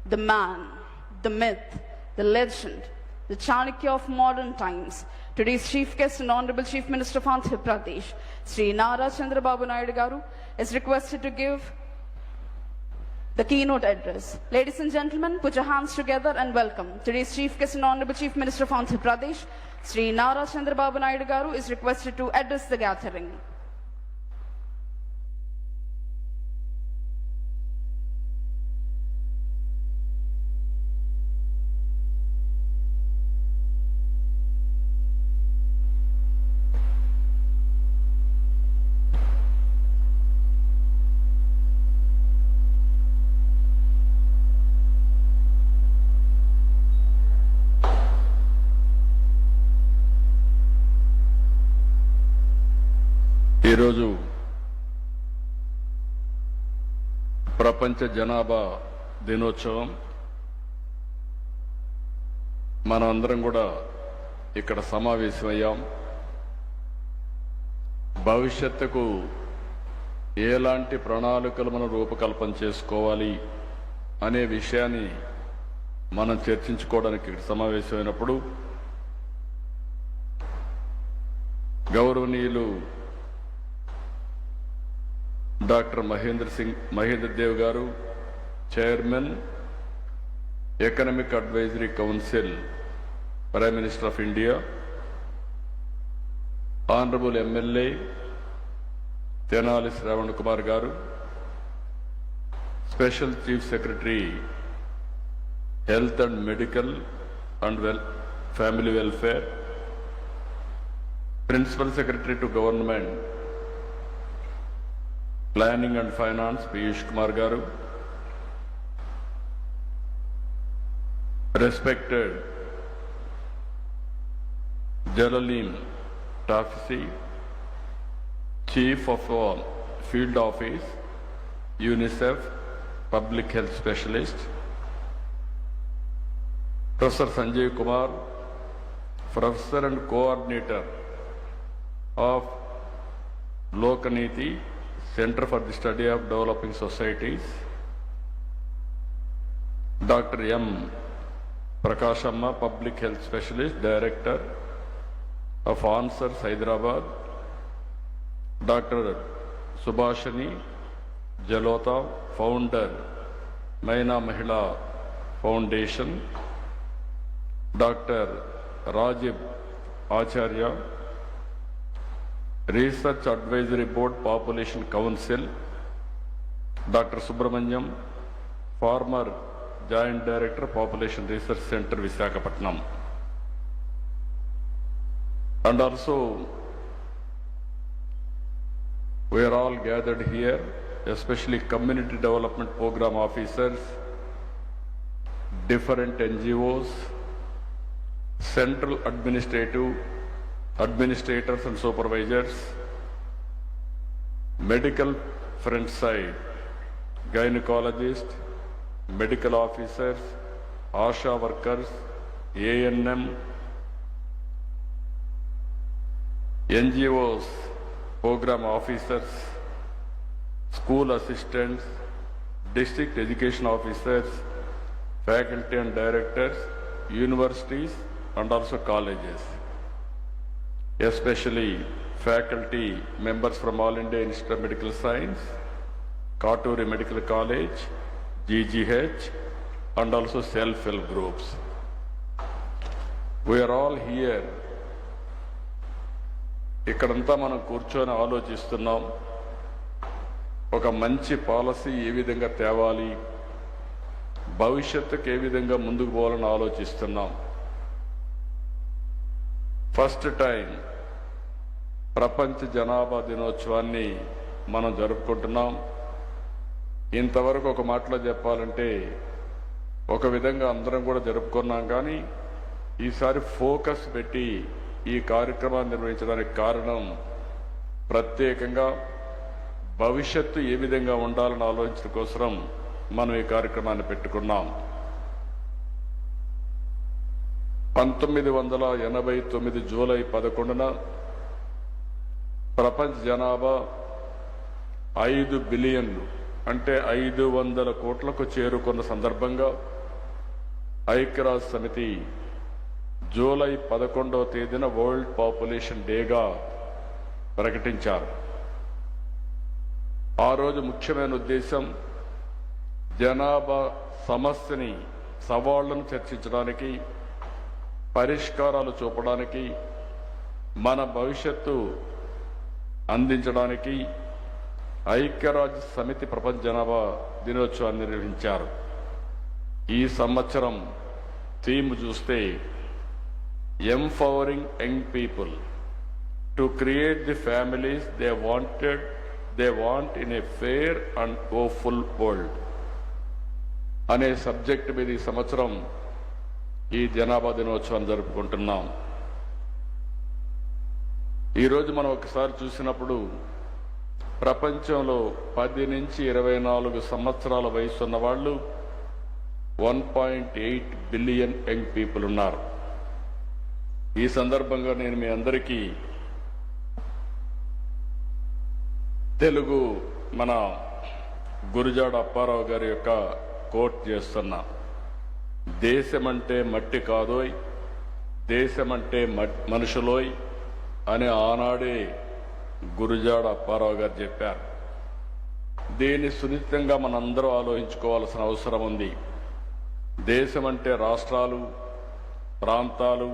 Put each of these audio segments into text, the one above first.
the man, the myth, the legend, the Chanakya of modern times. Today's chief guest and Honorable Chief Minister of Andhra Pradesh, Sri Nara Chandrababu Naidu Garu, is requested to give the keynote address. Ladies and gentlemen, put your hands together and welcome today's chief guest and Honorable Chief Minister of Andhra Pradesh, Sri Nara Chandrababu Naidu Garu, is requested to address the gathering. ఈరోజు ప్రపంచ జనాభా దినోత్సవం. మనం అందరం కూడా ఇక్కడ సమావేశమయ్యాం. భవిష్యత్తుకు ఎలాంటి ప్రణాళికలు మనం రూపకల్పన చేసుకోవాలి అనే విషయాన్ని మనం చర్చించుకోవడానికి ఇక్కడ సమావేశమైనప్పుడు గౌరవనీయులు doctor Mahendra Dev garu, chairman, economic advisory council, prime minister of India, honourable MLA Tenali Shravan Kumar garu, special chief secretary health and medical and family welfare, principal secretary to government planning and finance Piyush Kumar garu, respected జలలీన్ టాఫిసీ, chief of field office UNICEF public health specialist, professor Sanjay Kumar, professor and coordinator of Lokniti Center for the Study of Developing Societies, Dr. M. Prakashamma, Public Health Specialist, Director of Answers, Hyderabad, Dr. Subhashini Jalota, Founder, Maina Mahila Foundation, Dr. Rajiv Acharya, Research Advisory Board Population Council, Dr. Subramanyam, former Joint Director Population Research Center, Visakhapatnam. And also, we are all gathered here, especially community development program officers, different NGOs, central administrators and supervisors, medical front side, gynecologists, medical officers, ASHA workers, ANM, NGOs, program officers, school assistants, district education officers, faculty and directors, universities and also colleges, especially faculty members from All India Institute of Medical Science, Katuri Medical College, GGH, and also self-help groups. We are all here. ఇక్కడంతా మనం కూర్చొని ఆలోచిస్తున్నాం, ఒక మంచి policy ఏ విధంగా తేవాలి, భవిష్యత్తుకు ఏ విధంగా ముందుకు పోవాలని ఆలోచిస్తున్నాం. ఫస్ట్ టైం ప్రపంచ జనాభా దినోత్సవాన్ని మనం జరుపుకుంటున్నాం. ఇంతవరకు ఒక మాటలో చెప్పాలంటే ఒక విధంగా అందరం కూడా జరుపుకున్నాం, కానీ ఈసారి ఫోకస్ పెట్టి ఈ కార్యక్రమాన్ని నిర్వహించడానికి కారణం ప్రత్యేకంగా భవిష్యత్తు ఏ విధంగా ఉండాలని ఆలోచించడం కోసం మనం ఈ కార్యక్రమాన్ని పెట్టుకున్నాం. 1989 జూలై 11న ప్రపంచ జనాభా 5 బిలియన్లు అంటే 500 కోట్లకు చేరుకున్న సందర్భంగా ఐక్యరాజ్య సమితి జూలై 11వ తేదీన వరల్డ్ పాపులేషన్ డేగా ప్రకటించారు. ఆ రోజు ముఖ్యమైన ఉద్దేశం జనాభా సమస్యని, సవాళ్లను చర్చించడానికి, పరిష్కారాలు చూపడానికి, మన భవిష్యత్తు అందించడానికి ఐక్యరాజ్య సమితి ప్రపంచ జనాభా దినోత్సవాన్ని నిర్వహించారు. ఈ సంవత్సరం థీమ్ చూస్తే empowering young people to create the families they want in a fair and hopeful world అనే సబ్జెక్ట్ మీద ఈ సంవత్సరం ఈ జనాభా దినోత్సవం జరుపుకుంటున్నాం. ఈరోజు మనం ఒకసారి చూసినప్పుడు ప్రపంచంలో 10 నుంచి 24 సంవత్సరాల వయసు ఉన్న వాళ్ళు 1.8 బిలియన్ యంగ్ పీపుల్ ఉన్నారు. ఈ సందర్భంగా నేను మీ అందరికీ తెలుగు మన గురుజాడ అప్పారావు గారి యొక్క కోట్ చేస్తున్నా. దేశమంటే మట్టి కాదోయ్, దేశమంటే మనుషులోయ్ అని ఆనాడే గురుజాడ అప్పారావు గారు చెప్పారు. దీన్ని సునిశ్చితంగా మనందరం ఆలోచించుకోవాల్సిన అవసరం ఉంది. దేశం అంటే రాష్ట్రాలు, ప్రాంతాలు,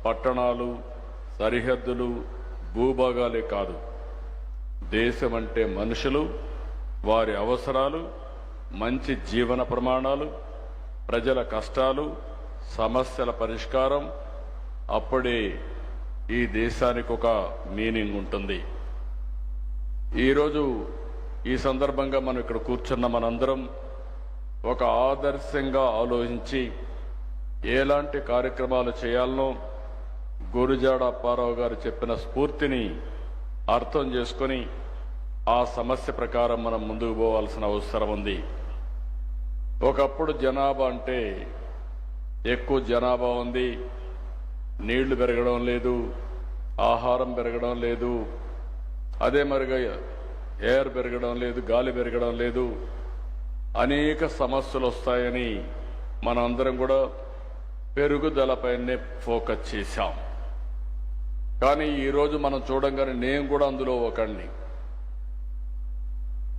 పట్టణాలు, సరిహద్దులు, భూభాగాలే కాదు. దేశం అంటే మనుషులు, వారి అవసరాలు, మంచి జీవన ప్రమాణాలు, ప్రజల కష్టాలు, సమస్యల పరిష్కారం. అప్పుడే ఈ దేశానికి ఒక మీనింగ్ ఉంటుంది. ఈరోజు ఈ సందర్భంగా మనం ఇక్కడ కూర్చున్న మనందరం ఒక ఆదర్శంగా ఆలోచించి ఎలాంటి కార్యక్రమాలు చేయాలనో గురుజాడ అప్పారావు గారు చెప్పిన స్ఫూర్తిని అర్థం చేసుకొని ఆ సమస్య ప్రకారం మనం ముందుకు పోవాల్సిన అవసరం ఉంది. ఒకప్పుడు జనాభా అంటే ఎక్కువ జనాభా ఉంది, నీళ్లు పెరగడం లేదు, ఆహారం పెరగడం లేదు, అదే మరిగా ఎయిర్ పెరగడం లేదు, గాలి పెరగడం లేదు, అనేక సమస్యలు వస్తాయని మనందరం కూడా పెరుగుదలపైనే ఫోకస్ చేశాం. కానీ ఈరోజు మనం చూడంగానే నేను కూడా అందులో ఒకడిని.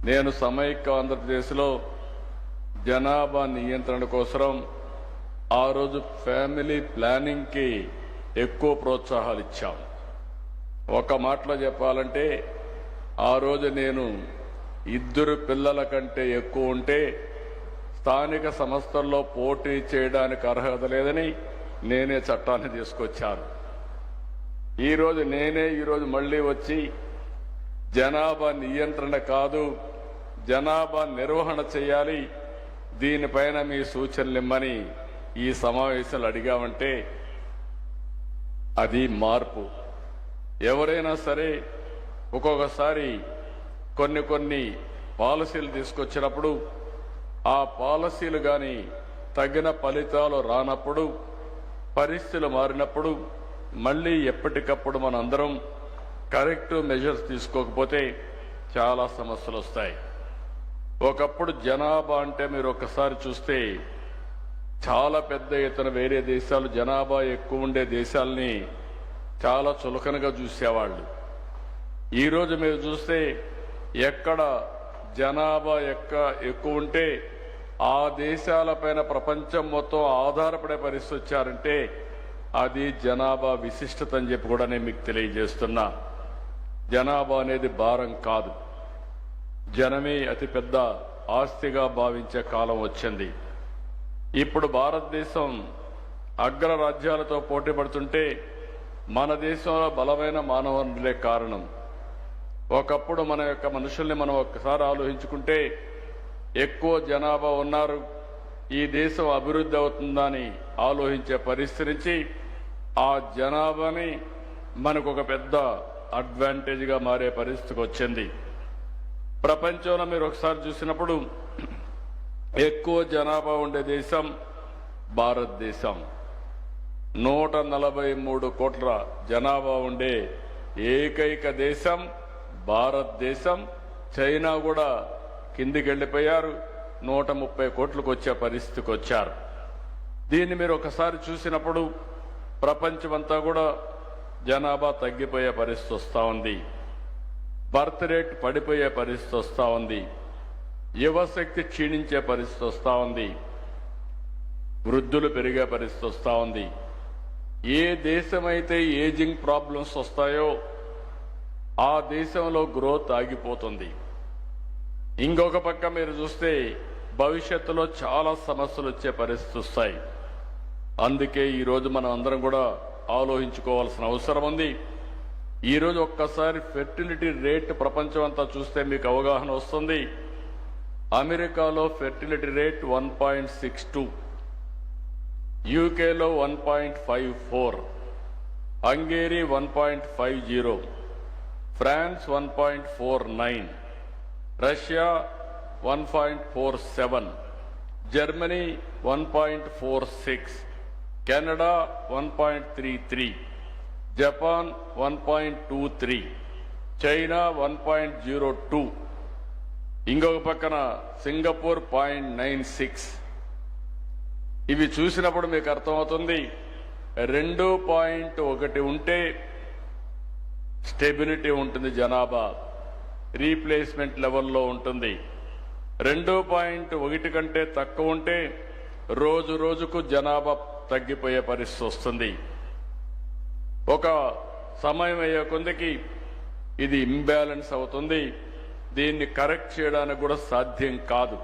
నేను సమైక్య ఆంధ్రప్రదేశ్లో జనాభా నియంత్రణ కోసం ఆ రోజు ఫ్యామిలీ ప్లానింగ్కి ఎక్కువ ప్రోత్సాహాలు ఇచ్చాం. ఒక మాటలో చెప్పాలంటే ఆ రోజు నేను 2 పిల్లల కంటే ఎక్కువ ఉంటే స్థానిక సంస్థల్లో పోటీ చేయడానికి అర్హత లేదని నేనే చట్టాన్ని తీసుకొచ్చాను. ఈరోజు మళ్ళీ వచ్చి జనాభా నియంత్రణ కాదు, జనాభా నిర్వహణ చేయాలి, దీనిపైన మీ సూచనలు ఇమ్మని ఈ సమావేశాలు అడిగామంటే అది మార్పు. ఎవరైనా సరే ఒక్కొక్కసారి కొన్ని పాలసీలు తీసుకొచ్చినప్పుడు ఆ పాలసీలు కానీ తగిన ఫలితాలు రానప్పుడు, పరిస్థితులు మారినప్పుడు మళ్ళీ ఎప్పటికప్పుడు మనందరం కరెక్టివ్ మెజర్స్ తీసుకోకపోతే చాలా సమస్యలు వస్తాయి. ఒకప్పుడు జనాభా అంటే మీరు ఒక్కసారి చూస్తే చాలా పెద్ద ఎత్తున వేరే దేశాలు జనాభా ఎక్కువ ఉండే దేశాలని చాలా చులకనగా చూసేవాళ్ళు. ఈరోజు మీరు చూస్తే ఎక్కడ జనాభా ఎక్కువ ఉంటే ఆ దేశాలపైన ప్రపంచం మొత్తం ఆధారపడే పరిస్థితి వచ్చారంటే అది జనాభా విశిష్టత అని చెప్పి కూడా నేను మీకు తెలియజేస్తున్నా. జనాభా అనేది భారం కాదు, జనమే అతిపెద్ద ఆస్తిగా భావించే కాలం వచ్చింది. ఇప్పుడు భారతదేశం అగ్ర రాజ్యాలతో పోటీ పడుతుంటే మన దేశంలో బలమైన మానవ వనరులే కారణం. ఒకప్పుడు మన యొక్క మనుషుల్ని మనం ఒక్కసారి ఆలోచించుకుంటే ఎక్కువ జనాభా ఉన్నారు, ఈ దేశం అభివృద్ధి అవుతుందని ఆలోచించే పరిస్థితి నుంచి ఆ జనాభాని మనకు ఒక పెద్ద అడ్వాంటేజ్గా మారే పరిస్థితికి వచ్చింది. ప్రపంచంలో మీరు ఒకసారి చూసినప్పుడు ఎక్కువ జనాభా ఉండే దేశం భారతదేశం. 143 కోట్ల జనాభా ఉండే ఏకైక దేశం భారతదేశం. చైనా కూడా కిందికి వెళ్ళిపోయారు. 130 కోట్లకు వచ్చే పరిస్థితికి వచ్చారు. దీన్ని మీరు ఒకసారి చూసినప్పుడు ప్రపంచమంతా కూడా జనాభా తగ్గిపోయే పరిస్థితి వస్తూ ఉంది. బర్త్ రేట్ పడిపోయే పరిస్థితి వస్తూ ఉంది. యువశక్తి క్షీణించే పరిస్థితి వస్తూ ఉంది. వృద్ధులు పెరిగే పరిస్థితి వస్తూ ఉంది. ఏ దేశమైతే ఏజింగ్ ప్రాబ్లమ్స్ వస్తాయో ఆ దేశంలో గ్రోత్ ఆగిపోతుంది. ఇంకొక పక్క మీరు చూస్తే భవిష్యత్తులో చాలా సమస్యలు వచ్చే పరిస్థితి వస్తాయి. అందుకే ఈరోజు మనం అందరం కూడా ఆలోచించుకోవాల్సిన అవసరం ఉంది. ఈరోజు ఒక్కసారి ఫెర్టిలిటీ రేట్ ప్రపంచం అంతా చూస్తే మీకు అవగాహన వస్తుంది. అమెరికాలో ఫెర్టిలిటీ రేట్ 1.62, యూకేలో 1.54, Hungary 1.50, France 1.49, Russia 1.47, Germany 1.46, Canada 1.33, Japan 1.23, China 1.02, ఇంకొక పక్కన సింగపూర్ 0.96. ఇవి చూసినప్పుడు మీకు అర్థమవుతుంది 2.1 ఉంటే స్టెబిలిటీ ఉంటుంది, జనాభా రీప్లేస్మెంట్ లెవెల్లో ఉంటుంది. 2.1 కంటే తక్కువ ఉంటే రోజు రోజుకు జనాభా తగ్గిపోయే పరిస్థితి వస్తుంది. ఒక సమయం అయ్యే కొందికి ఇది ఇంబ్యాలెన్స్ అవుతుంది. దీన్ని కరెక్ట్ చేయడానికి కూడా సాధ్యం కాదు.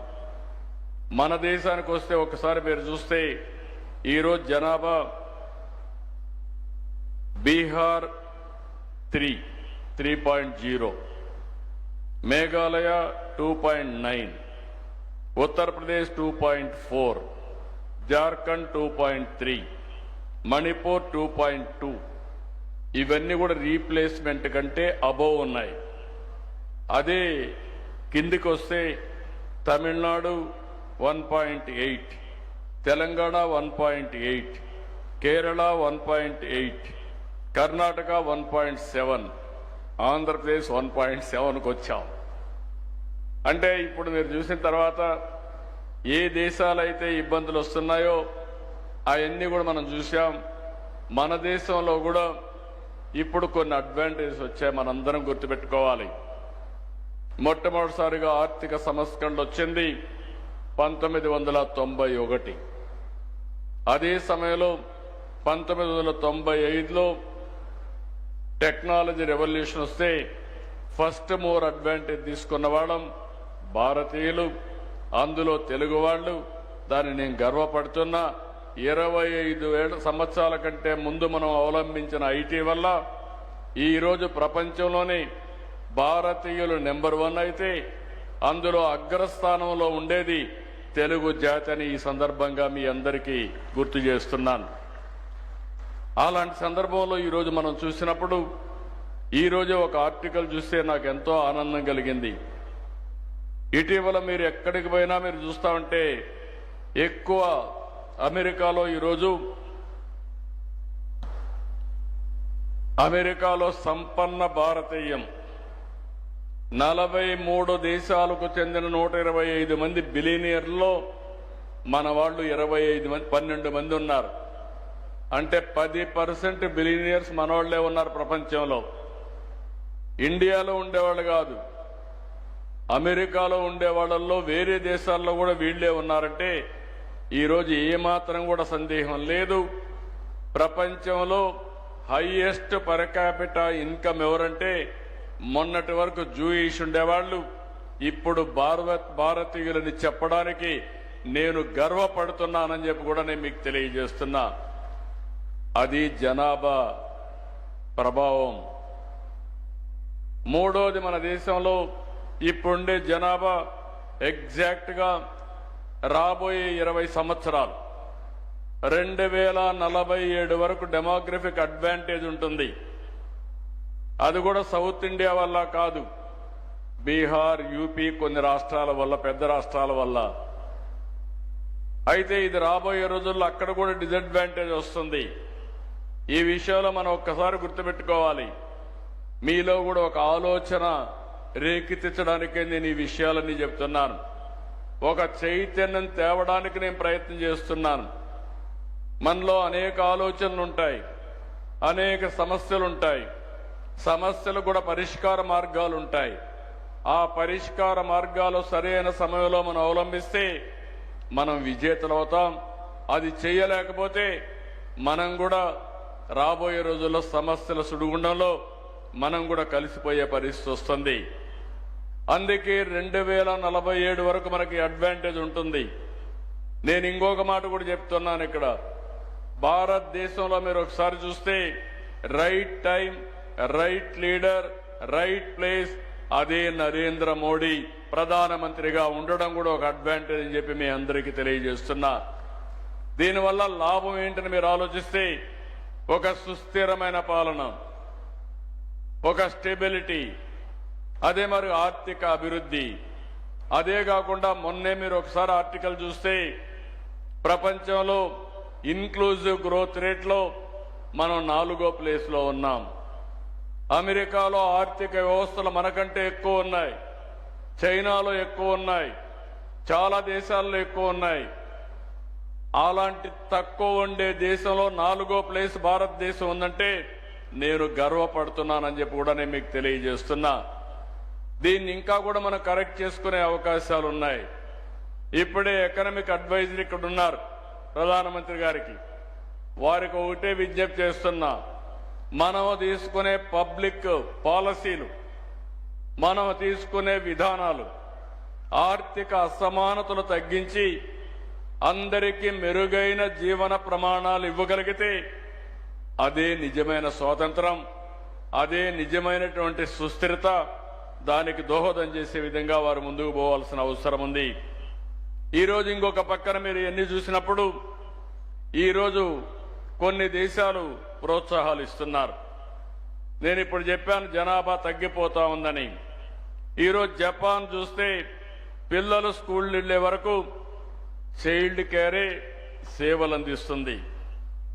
మన దేశానికి వస్తే ఒకసారి మీరు చూస్తే ఈరోజు జనాభా బీహార్ 3.0, మేఘాలయ 2.9, ఉత్తరప్రదేశ్ 2.4, జార్ఖండ్ 2.3, మణిపూర్ 2.2. ఇవన్నీ కూడా రీప్లేస్మెంట్ కంటే అబోవ్ ఉన్నాయి. అదే కిందికి వస్తే తమిళనాడు 1.8, తెలంగాణ 1.8, కేరళ 1.8, కర్ణాటక 1.7, ఆంధ్రప్రదేశ్ 1.7కు వచ్చాం. అంటే ఇప్పుడు మీరు చూసిన తర్వాత ఏ దేశాలైతే ఇబ్బందులు వస్తున్నాయో అవన్నీ కూడా మనం చూసాం. మన దేశంలో కూడా ఇప్పుడు కొన్ని అడ్వాంటేజెస్ వచ్చాయి, మనందరం గుర్తుపెట్టుకోవాలి. మొట్టమొదటిసారిగా ఆర్థిక సంస్కరణ వచ్చింది 1991. అదే సమయంలో 1995లో టెక్నాలజీ రెవల్యూషన్ వస్తే ఫస్ట్ మోర్ అడ్వాంటేజ్ తీసుకున్న వాళ్ళం భారతీయులు, అందులో తెలుగు వాళ్ళు. దాన్ని నేను గర్వపడుతున్నా. 25 సంవత్సరాల కంటే ముందు మనం అవలంబించిన ఐటీ వల్ల ఈరోజు ప్రపంచంలోనే భారతీయులు నెంబర్ 1 అయితే అందులో అగ్రస్థానంలో ఉండేది తెలుగు జాతి అని ఈ సందర్భంగా మీ అందరికీ గుర్తు చేస్తున్నాను. అలాంటి సందర్భంలో ఈరోజు మనం చూసినప్పుడు ఈరోజు ఒక ఆర్టికల్ చూస్తే నాకు ఎంతో ఆనందం కలిగింది. ఇటీవల మీరు ఎక్కడికి పోయినా మీరు చూస్తా ఉంటే ఎక్కువ అమెరికాలో ఈరోజు అమెరికాలో సంపన్న భారతీయం 43 దేశాలకు చెందిన 125 మంది బిలియనీర్లలో మన వాళ్ళు 12 మంది ఉన్నారు. అంటే 10% బిలియనీర్స్ మనవాళ్లే ఉన్నారు ప్రపంచంలో. ఇండియాలో ఉండేవాళ్ళు కాదు, అమెరికాలో ఉండేవాళ్ళల్లో వేరే దేశాల్లో కూడా వీళ్లే ఉన్నారంటే ఈరోజు ఏమాత్రం కూడా సందేహం లేదు. ప్రపంచంలో హైయెస్ట్ పర్ క్యాపిటా ఇన్కమ్ ఎవరంటే మొన్నటి వరకు జూయిష్ ఉండేవాళ్ళు, ఇప్పుడు భారతీయులని చెప్పడానికి నేను గర్వపడుతున్నానని చెప్పి కూడా నేను మీకు తెలియజేస్తున్నా. అది జనాభా ప్రభావం. మూడోది, మన దేశంలో ఇప్పుడుండే జనాభా ఎగ్జాక్ట్ గా రాబోయే 20 సంవత్సరాలు 2047 వరకు డెమోగ్రఫిక్ అడ్వాంటేజ్ ఉంటుంది. అది కూడా సౌత్ ఇండియా వల్ల కాదు, బీహార్, యూపీ కొన్ని రాష్ట్రాల వల్ల, పెద్ద రాష్ట్రాల వల్ల. అయితే ఇది రాబోయే రోజుల్లో అక్కడ కూడా డిసడ్వాంటేజ్ వస్తుంది. ఈ విషయంలో మనం ఒక్కసారి గుర్తుపెట్టుకోవాలి. మీలో కూడా ఒక ఆలోచన రేకెత్తించడానికే నేను ఈ విషయాలన్నీ చెప్తున్నాను. ఒక చైతన్యం తేవడానికి నేను ప్రయత్నం చేస్తున్నాను. మనలో అనేక ఆలోచనలు ఉంటాయి, అనేక సమస్యలు ఉంటాయి. సమస్యలు కూడా పరిష్కార మార్గాలు ఉంటాయి. ఆ పరిష్కార మార్గాలు సరైన సమయంలో మనం అవలంబిస్తే మనం విజేతలు అవుతాం. అది చేయలేకపోతే మనం కూడా రాబోయే రోజుల్లో సమస్యల సుడిగుండంలో మనం కూడా కలిసిపోయే పరిస్థితి వస్తుంది. అందుకే 2047 వరకు మనకి అడ్వాంటేజ్ ఉంటుంది. నేను ఇంకొక మాట కూడా చెప్తున్నాను ఇక్కడ. భారతదేశంలో మీరు ఒకసారి చూస్తే right time, right leader, right place, అదే నరేంద్ర మోడీ ప్రధానమంత్రిగా ఉండడం కూడా ఒక అడ్వాంటేజ్ అని చెప్పి మీ అందరికీ తెలియజేస్తున్నా. దీనివల్ల లాభం ఏంటని మీరు ఆలోచిస్తే ఒక సుస్థిరమైన పాలన, ఒక స్టెబిలిటీ, అదే మరి ఆర్థిక అభివృద్ధి. అదే కాకుండా మొన్నే మీరు ఒకసారి ఆర్టికల్ చూస్తే ప్రపంచంలో ఇన్క్లూజివ్ గ్రోత్ రేట్లో మనం 4వ ప్లేస్లో ఉన్నాం. అమెరికాలో ఆర్థిక వ్యవస్థలు మనకంటే ఎక్కువ ఉన్నాయి, చైనాలో ఎక్కువ ఉన్నాయి, చాలా దేశాల్లో ఎక్కువ ఉన్నాయి. అలాంటి తక్కువ ఉండే దేశంలో 4వ ప్లేస్ భారతదేశం ఉందంటే నేను గర్వపడుతున్నానని చెప్పి కూడా నేను మీకు తెలియజేస్తున్నా. దీన్ని ఇంకా కూడా మనం కరెక్ట్ చేసుకునే అవకాశాలు ఉన్నాయి. ఇప్పుడే ఎకనామిక్ అడ్వైజర్ ఇక్కడ ఉన్నారు ప్రధానమంత్రి గారికి. వారికి ఒకటే విజ్ఞప్తి చేస్తున్నా, మనం తీసుకునే పబ్లిక్ పాలసీలు, మనం తీసుకునే విధానాలు ఆర్థిక అసమానతలు తగ్గించి అందరికీ మెరుగైన జీవన ప్రమాణాలు ఇవ్వగలిగితే అదే నిజమైన స్వాతంత్రం, అదే నిజమైనటువంటి సుస్థిరత. దానికి దోహదం చేసే విధంగా వారు ముందుకు పోవాల్సిన అవసరం ఉంది. ఈరోజు ఇంకొక పక్కన మీరు ఎన్ని చూసినప్పుడు ఈరోజు కొన్ని దేశాలు ప్రోత్సాహాలు ఇస్తున్నారు. నేను ఇప్పుడు చెప్పాను జనాభా తగ్గిపోతా ఉందని. ఈరోజు జపాన్ చూస్తే పిల్లలు స్కూల్ వెళ్లే వరకు చైల్డ్ కేరే సేవలు అందిస్తుంది,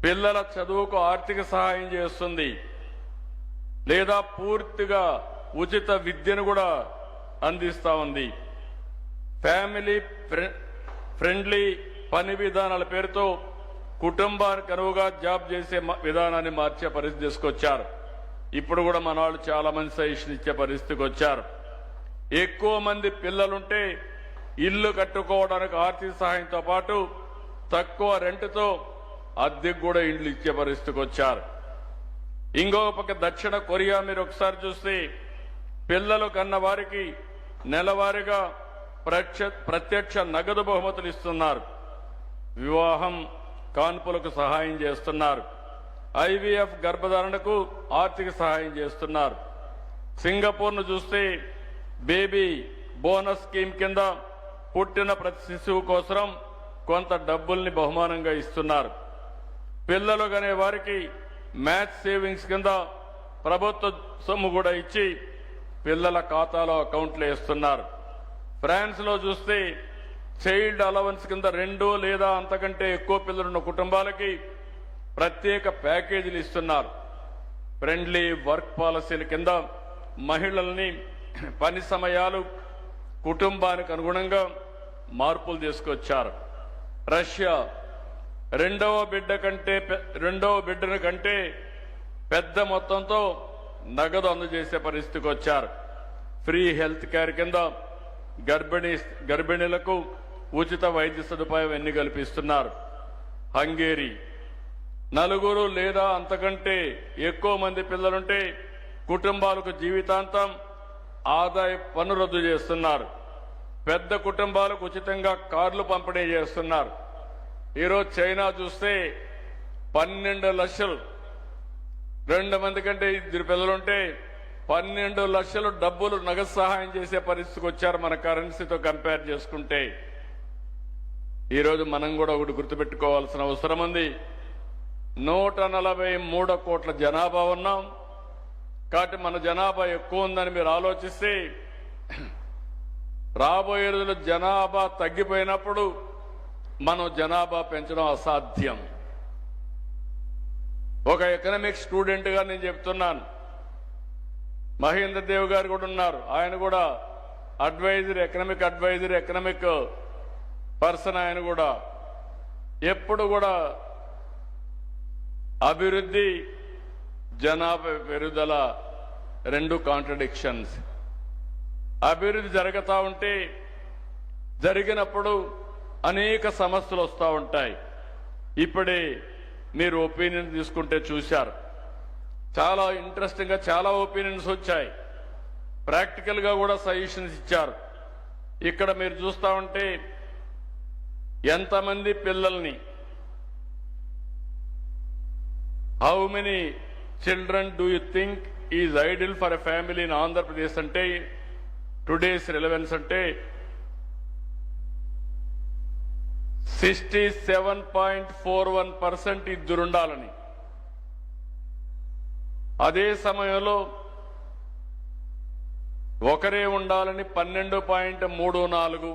పిల్లల చదువుకు ఆర్థిక సహాయం చేస్తుంది, లేదా పూర్తిగా ఉచిత విద్యను కూడా అందిస్తా ఉంది. ఫ్యామిలీ ఫ్రెండ్లీ పని విధానాల పేరుతో కుటుంబానికి అనువుగా జాబ్ చేసే విధానాన్ని మార్చే పరిస్థితి తీసుకొచ్చారు. ఇప్పుడు కూడా మన వాళ్ళు చాలా మంది సజెషన్ ఇచ్చే పరిస్థితికి వచ్చారు. ఎక్కువ మంది పిల్లలుంటే ఇల్లు కట్టుకోవడానికి ఆర్థిక సహాయంతో పాటు తక్కువ రెంట్తో అద్దెకు కూడా ఇండ్లు ఇచ్చే పరిస్థితికి వచ్చారు. ఇంకొక పక్క దక్షిణ కొరియా మీరు ఒకసారి చూస్తే పిల్లలు కన్న వారికి నెలవారీగా ప్రత్యక్ష నగదు బహుమతులు ఇస్తున్నారు, వివాహం కాన్పులకు సహాయం చేస్తున్నారు, IVF గర్భధారణకు ఆర్థిక సహాయం చేస్తున్నారు. సింగపూర్ను చూస్తే బేబీ బోనస్ స్కీమ్ కింద పుట్టిన ప్రతి శిశువు కోసం కొంత డబ్బుల్ని బహుమానంగా ఇస్తున్నారు. పిల్లలు కనే వారికి మ్యాథ్స్ సేవింగ్స్ కింద ప్రభుత్వ సొమ్ము కూడా ఇచ్చి పిల్లల ఖాతాలో అకౌంట్లు వేస్తున్నారు. ఫ్రాన్స్ లో చూస్తే చైల్డ్ అలవెన్స్ కింద 2 లేదా అంతకంటే ఎక్కువ పిల్లలున్న కుటుంబాలకి ప్రత్యేక ప్యాకేజీలు ఇస్తున్నారు. ఫ్రెండ్లీ వర్క్ పాలసీల కింద మహిళల్ని పని సమయాలు కుటుంబానికి అనుగుణంగా మార్పులు తీసుకొచ్చారు. రష్యా రెండవ బిడ్డను కంటే పెద్ద మొత్తంతో నగదు అందజేసే పరిస్థితికి వచ్చారు. ఫ్రీ హెల్త్ కేర్ కింద గర్భిణీలకు ఉచిత వైద్య సదుపాయం ఎన్ని కల్పిస్తున్నారు. హంగేరీ 4 లేదా అంతకంటే ఎక్కువ మంది పిల్లలుంటే కుటుంబాలకు జీవితాంతం ఆదాయ పన్ను రద్దు చేస్తున్నారు. పెద్ద కుటుంబాలకు ఉచితంగా కార్లు పంపిణీ చేస్తున్నారు. ఈరోజు చైనా చూస్తే 12 లక్షలు, 2 మంది కంటే 2 పిల్లలుంటే 12 లక్షలు డబ్బులు నగదు సహాయం చేసే పరిస్థితికి వచ్చారు. మన కరెన్సీతో కంపేర్ చేసుకుంటే ఈరోజు మనం కూడా ఒకటి గుర్తుపెట్టుకోవాల్సిన అవసరం ఉంది. 143 కోట్ల జనాభా ఉన్నాం కాబట్టి మన జనాభా ఎక్కువ ఉందని మీరు ఆలోచిస్తే రాబోయే రోజుల్లో జనాభా తగ్గిపోయినప్పుడు మనం జనాభా పెంచడం అసాధ్యం. ఒక ఎకనామిక్ స్టూడెంట్గా నేను చెప్తున్నాను, మహేంద్ర దేవ్ గారు కూడా ఉన్నారు. ఆయన కూడా అడ్వైజర్, ఎకనామిక్ పర్సన్. ఆయన కూడా ఎప్పుడు కూడా అభివృద్ధి, జనాభా పెరుగుదల రెండు కాంట్రడిక్షన్స్. అభివృద్ధి జరుగుతూ ఉంటే జరిగినప్పుడు అనేక సమస్యలు వస్తూ ఉంటాయి. ఇప్పుడే మీరు ఒపీనియన్ తీసుకుంటే చూశారు, చాలా ఇంట్రెస్టింగ్ గా చాలా ఒపీనియన్స్ వచ్చాయి. ప్రాక్టికల్ గా కూడా సజెషన్స్ ఇచ్చారు. ఇక్కడ మీరు చూస్తా ఉంటే ఎంతమంది పిల్లల్ని, how many children do you think is idol for a family in Andhra Pradesh అంటే టుడేస్ రిలవెన్స్ అంటే 67.41% ఇద్దరుండాలని. అదే సమయంలో ఒకరే ఉండాలని 12.34,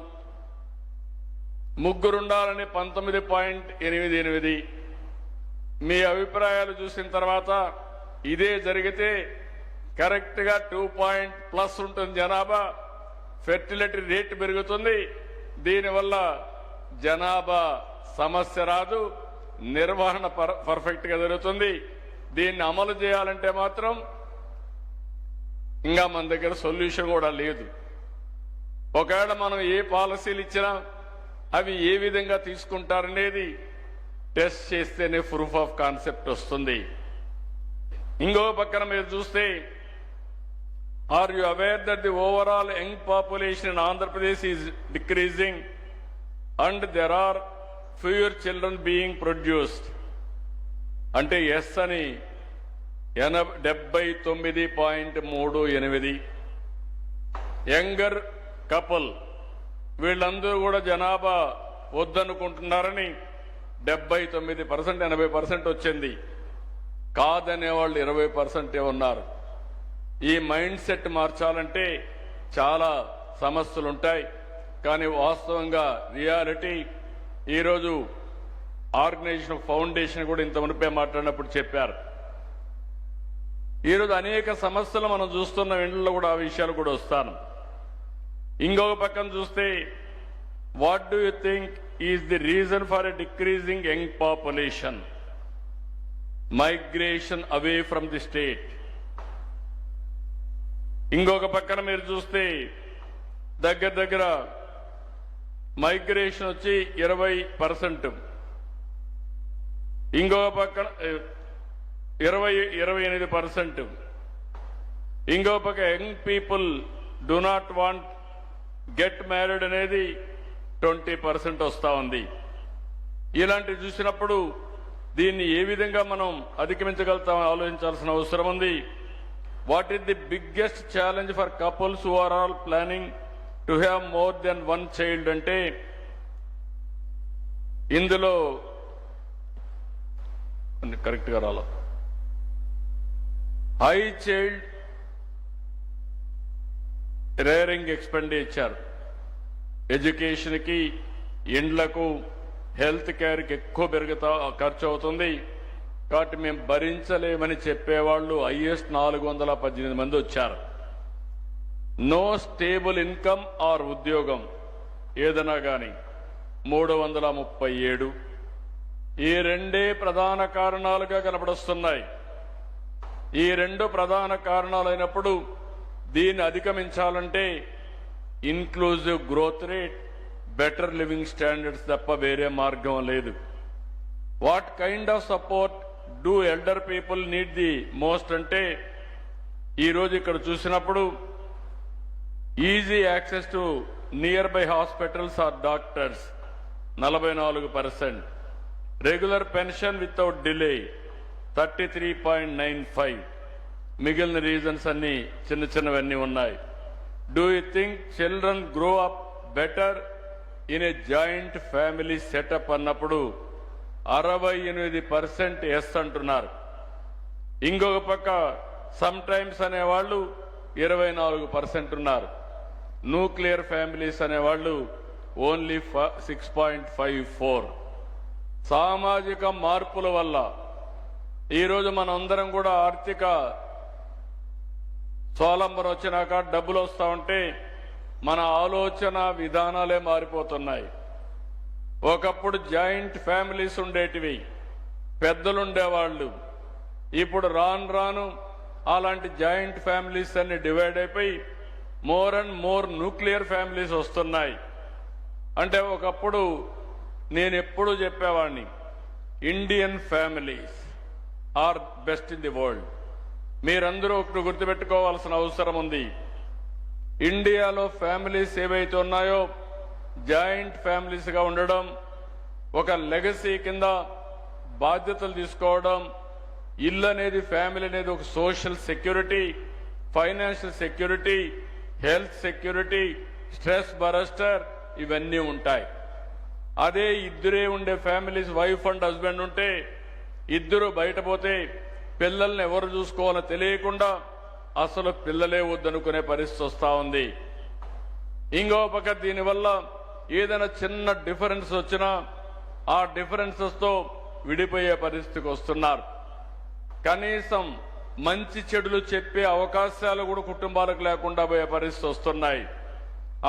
ముగ్గురుండాలని 19.88. మీ అభిప్రాయాలు చూసిన తర్వాత ఇదే జరిగితే కరెక్ట్ గా 2+ ఉంటుంది జనాభా. ఫెర్టిలిటీ రేట్ పెరుగుతుంది. దీనివల్ల జనాభా సమస్య రాదు, నిర్వహణ పర్ఫెక్ట్ గా జరుగుతుంది. దీన్ని అమలు చేయాలంటే మాత్రం ఇంకా మన దగ్గర సొల్యూషన్ కూడా లేదు. ఒకవేళ మనం ఏ పాలసీలు ఇచ్చినా అవి ఏ విధంగా తీసుకుంటారనేది టెస్ట్ చేస్తేనే ప్రూఫ్ ఆఫ్ కాన్సెప్ట్ వస్తుంది. ఇంకో పక్కన మీరు చూస్తే, are you aware that the overall young population in Andhra Pradesh is decreasing and there are fewer children being produced? అంటే ఎస్ అని 79.38. యంగర్ కపుల్ వీళ్ళందరూ కూడా జనాభా వద్దనుకుంటున్నారని 79%, 80% వచ్చింది. కాదనే వాళ్ళు 20% ఉన్నారు. ఈ మైండ్ సెట్ మార్చాలంటే చాలా సమస్యలు ఉంటాయి. కానీ వాస్తవంగా రియాలిటీ, ఈరోజు ఆర్గనైజేషన్ ఫౌండేషన్ కూడా ఇంత మునిపే మాట్లాడినప్పుడు చెప్పారు, ఈరోజు అనేక సమస్యలు మనం చూస్తున్న ఇంట్లో కూడా ఆ విషయాలు కూడా వస్తాను. ఇంకొక పక్కన చూస్తే, what do you think is the reason for a decreasing young population? Migration away from the state. ఇంకొక పక్కన మీరు చూస్తే దగ్గర మైగ్రేషన్ వచ్చి 20%. ఇంకొక పక్కన 28%. ఇంకొక పక్క young people do not want get married అనేది 20% వస్తా ఉంది. ఇలాంటివి చూసినప్పుడు దీన్ని ఏ విధంగా మనం అధిగమించగలుగుతాం ఆలోచించాల్సిన అవసరం ఉంది. What is the biggest challenge for couples who are all planning to have more than one child? అంటే ఇందులో కరెక్ట్ గా రాల, high child rearing expenditure, education కి, ఇండ్లకు, హెల్త్ కేర్కి ఎక్కువ ఖర్చు అవుతుంది. కాబట్టి మేము భరించలేమని చెప్పేవాళ్ళు హైయెస్ట్ 418 మంది వచ్చారు. నో స్టేబుల్ ఇన్కమ్ ఆర్ ఉద్యోగం ఏదైనా కానీ 337. ఈ రెండే ప్రధాన కారణాలుగా కనపడొస్తున్నాయి. ఈ రెండు ప్రధాన కారణాలైనప్పుడు దీన్ని అధిగమించాలంటే inclusive growth rate, better living standards తప్ప వేరే మార్గం లేదు. What kind of support do elder people need the most అంటే, ఈరోజు ఇక్కడ చూసినప్పుడు easy access to nearby hospitals or doctors 44%, regular pension without delay 33.95. మిగిలిన రీజన్స్ అన్ని చిన్నవన్నీ ఉన్నాయి. Do you think children grow up better in a joint family setup అన్నప్పుడు 68% yes అంటున్నారు. ఇంకొక పక్క సమ్ టైమ్స్ అనేవాళ్ళు 24% ఉన్నారు. న్యూక్లియర్ ఫ్యామిలీస్ అనేవాళ్ళు ఓన్లీ 6.54. సామాజిక మార్పుల వల్ల ఈరోజు మనందరం కూడా ఆర్థిక స్వావలంబన వచ్చినాక డబ్బులు వస్తూ ఉంటే మన ఆలోచన విధానాలే మారిపోతున్నాయి. ఒకప్పుడు జాయింట్ ఫ్యామిలీస్ ఉండేటివి, పెద్దలుండేవాళ్ళు. ఇప్పుడు రాను రాను అలాంటి జాయింట్ ఫ్యామిలీస్ అన్ని డివైడ్ అయిపోయి more and more nuclear families వస్తున్నాయి. అంటే ఒకప్పుడు నేను ఎప్పుడూ చెప్పేవాడిని, Indian families are best in the world. మీరందరూ ఒకటి గుర్తుపెట్టుకోవాల్సిన అవసరం ఉంది. ఇండియాలో ఫ్యామిలీస్ ఏవైతే ఉన్నాయో జాయింట్ ఫ్యామిలీస్గా ఉండడం, ఒక లెగసీ కింద బాధ్యతలు తీసుకోవడం, ఇల్లు అనేది, ఫ్యామిలీ అనేది ఒక social security, financial security, health security, stress buster, ఇవన్నీ ఉంటాయి. అదే ఇద్దరే ఉండే ఫ్యామిలీస్, వైఫ్ అండ్ హస్బెండ్ ఉంటే, ఇద్దరు బయట పోతే పిల్లల్ని ఎవరు చూసుకోవాలో తెలియకుండా అసలు పిల్లలే వద్దనుకునే పరిస్థితి వస్తూ ఉంది. ఇంకో పక్క దీనివల్ల ఏదైనా చిన్న డిఫరెన్స్ వచ్చినా ఆ డిఫరెన్సెస్తో విడిపోయే పరిస్థితికి వస్తున్నారు. కనీసం మంచి చెడులు చెప్పే అవకాశాలు కూడా కుటుంబాలకు లేకుండా పోయే పరిస్థితి వస్తున్నాయి.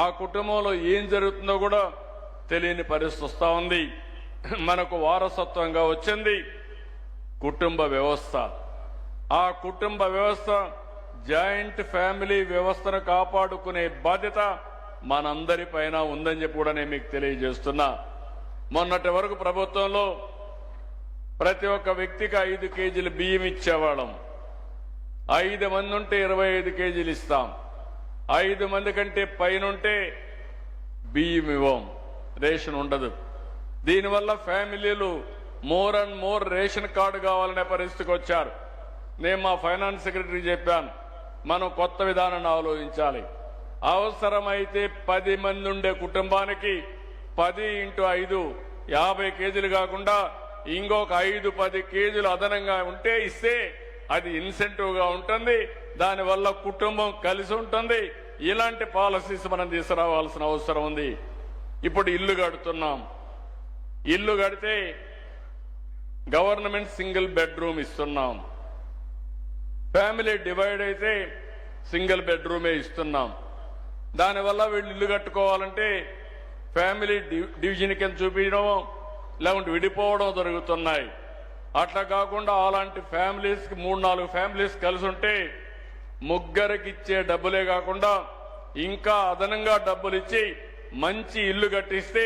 ఆ కుటుంబంలో ఏం జరుగుతుందో కూడా తెలియని పరిస్థితి వస్తూ ఉంది. మనకు వారసత్వంగా వచ్చింది కుటుంబ వ్యవస్థ. ఆ కుటుంబ వ్యవస్థ, జాయింట్ ఫ్యామిలీ వ్యవస్థను కాపాడుకునే బాధ్యత మనందరి పైన ఉందని చెప్పి కూడా నేను మీకు తెలియజేస్తున్నా. మొన్నటి వరకు ప్రభుత్వంలో ప్రతి ఒక్క వ్యక్తికి 5 కేజీలు బియ్యం ఇచ్చేవాళ్ళం. 5 మంది ఉంటే 25 కేజీలు ఇస్తాం. 5 మంది కంటే పైనుంటే బియ్యం ఇవ్వం, రేషన్ ఉండదు. దీనివల్ల ఫ్యామిలీలు more and more ration card కావాలనే పరిస్థితికి వచ్చారు. నేను మా ఫైనాన్స్ సెక్రటరీ చెప్పాను, మనం కొత్త విధానాన్ని ఆలోచించాలి. అవసరమైతే 10 మంది ఉండే కుటుంబానికి 10 × 5 50 కేజీలు కాకుండా ఇంకొక 5-10 కేజీలు అదనంగా ఉంటే ఇస్తే అది ఇన్సెంటివ్ గా ఉంటుంది. దానివల్ల కుటుంబం కలిసి ఉంటుంది. ఇలాంటి పాలసీస్ మనం తీసుకురావాల్సిన అవసరం ఉంది. ఇప్పుడు ఇల్లు కడుతున్నాం. ఇల్లు కడితే గవర్నమెంట్ సింగిల్ బెడ్రూమ్ ఇస్తున్నాం. ఫ్యామిలీ డివైడ్ అయితే సింగిల్ బెడ్రూమే ఇస్తున్నాం. దానివల్ల వీళ్ళు ఇల్లు కట్టుకోవాలంటే ఫ్యామిలీ డివిజన్ కింద చూపించడం, లేకుంటే విడిపోవడం జరుగుతున్నాయి. అట్లా కాకుండా అలాంటి ఫ్యామిలీస్కి 3-4 ఫ్యామిలీస్ కలిసి ఉంటే ముగ్గురికి ఇచ్చే డబ్బులే కాకుండా ఇంకా అదనంగా డబ్బులు ఇచ్చి మంచి ఇల్లు కట్టిస్తే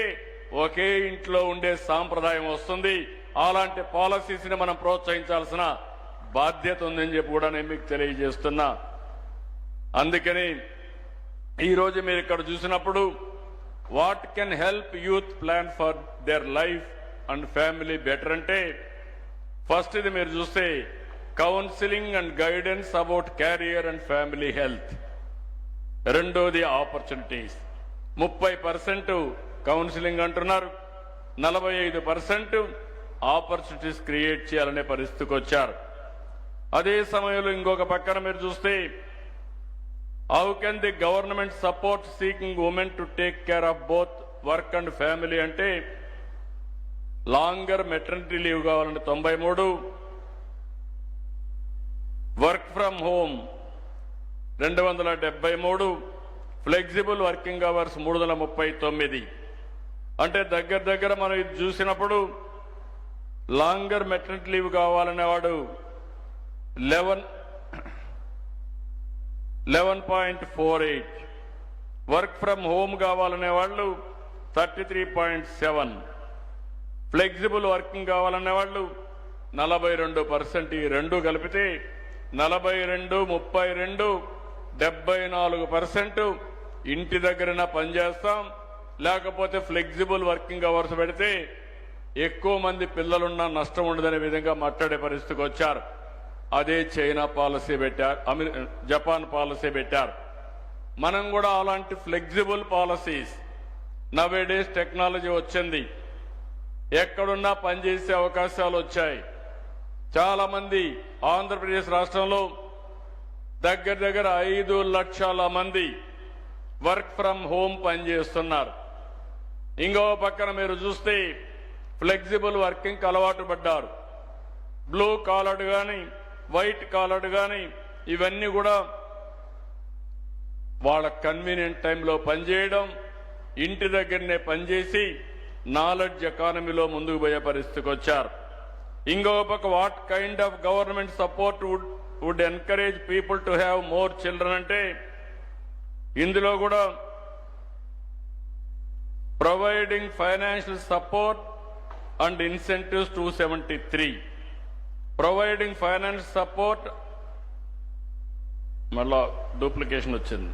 ఒకే ఇంట్లో ఉండే సాంప్రదాయం వస్తుంది. అలాంటి పాలసీస్ ని మనం ప్రోత్సహించాల్సిన బాధ్యత ఉందని చెప్పి కూడా నేను మీకు తెలియజేస్తున్నా. అందుకని ఈరోజు మీరు ఇక్కడ చూసినప్పుడు what can help youth plan for their life and family better అంటే, ఫస్ట్ ఇది మీరు చూస్తే counselling and guidance about carrier and family health. రెండోది ఆపర్చునిటీస్. 30% కౌన్సిలింగ్ అంటున్నారు, 45% ఆపర్చునిటీస్ క్రియేట్ చేయాలనే పరిస్థితికి వచ్చారు. అదే సమయంలో ఇంకొక పక్కన మీరు చూస్తే how can the government support seeking women to take care of both work and family అంటే, లాంగర్ మెటర్నిటీ లీవ్ కావాలంటే 93, work from home 273, flexible working hours 339. అంటే దగ్గర మనం ఇది చూసినప్పుడు లాంగర్ మెటర్నిటీ లీవ్ కావాలనేవాడు 11.48, వర్క్ ఫ్రమ్ హోమ్ కావాలనే వాళ్ళు 33.7, ఫ్లెక్సిబుల్ వర్కింగ్ కావాలనే వాళ్ళు 42%. ఈ రెండు కలిపితే 42, 32, 74% ఇంటి దగ్గర పనిచేస్తాం, లేకపోతే ఫ్లెక్సిబుల్ వర్కింగ్ అవర్స్ పెడితే ఎక్కువ మంది పిల్లలున్నా నష్టం ఉండదనే విధంగా మాట్లాడే పరిస్థితికి వచ్చారు. అదే చైనా పాలసీ పెట్టారు, జపాన్ పాలసీ పెట్టారు. మనం కూడా అలాంటి ఫ్లెక్సిబుల్ పాలసీస్, నవేడేస్ టెక్నాలజీ వచ్చింది, ఎక్కడున్నా పనిచేసే అవకాశాలు వచ్చాయి. చాలా మంది ఆంధ్రప్రదేశ్ రాష్ట్రంలో దగ్గర 5 లక్షల మంది వర్క్ ఫ్రమ్ హోమ్ పనిచేస్తున్నారు. ఇంకో పక్కన మీరు చూస్తే ఫ్లెక్సిబుల్ వర్కింగ్ అలవాటు పడ్డారు. బ్లూ కాలర్డ్ కానీ వైట్ కాలర్డ్ కానీ ఇవన్నీ కూడా వాళ్ళ కన్వీనియంట్ టైంలో పనిచేయడం, ఇంటి దగ్గరనే పనిచేసి నాలెడ్జ్ ఎకానమీలో ముందుకు పోయే పరిస్థితికి వచ్చారు. ఇంకో పక్క what kind of government support would encourage people to have more children అంటే ఇందులో కూడా providing financial support and incentives 273, providing financial support మళ్ళా డూప్లికేషన్ వచ్చింది,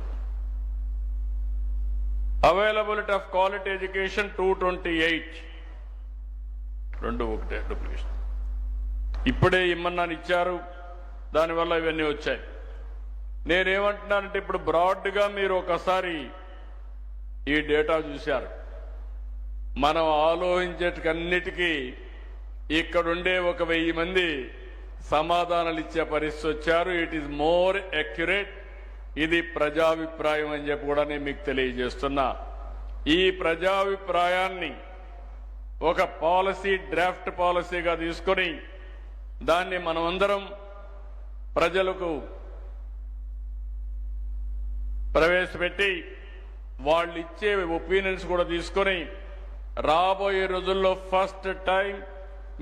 అవైలబిలిటీ ఆఫ్ క్వాలిటీ ఎడ్యుకేషన్ 228, రెండు ఒకటే డూప్లికేషన్. ఇప్పుడే ఇమ్మన్నాను ఇచ్చారు, దానివల్ల ఇవన్నీ వచ్చాయి. నేనేమంటున్నానంటే ఇప్పుడు బ్రాడ్గా మీరు ఒకసారి ఈ డేటా చూశారు. మనం ఆలోచించేటికన్నిటికీ ఇక్కడుండే 1000 మంది సమాధానాలు ఇచ్చే పరిస్థితి వచ్చారు. It is more accurate. ఇది ప్రజాభిప్రాయం అని చెప్పి కూడా నేను మీకు తెలియజేస్తున్నా. ఈ ప్రజాభిప్రాయాన్ని ఒక పాలసీ, డ్రాఫ్ట్ పాలసీగా తీసుకొని దాన్ని మనమందరం ప్రజలకు ప్రవేశపెట్టి వాళ్ళు ఇచ్చే ఒపీనియన్స్ కూడా తీసుకొని రాబోయే రోజుల్లో ఫస్ట్ టైం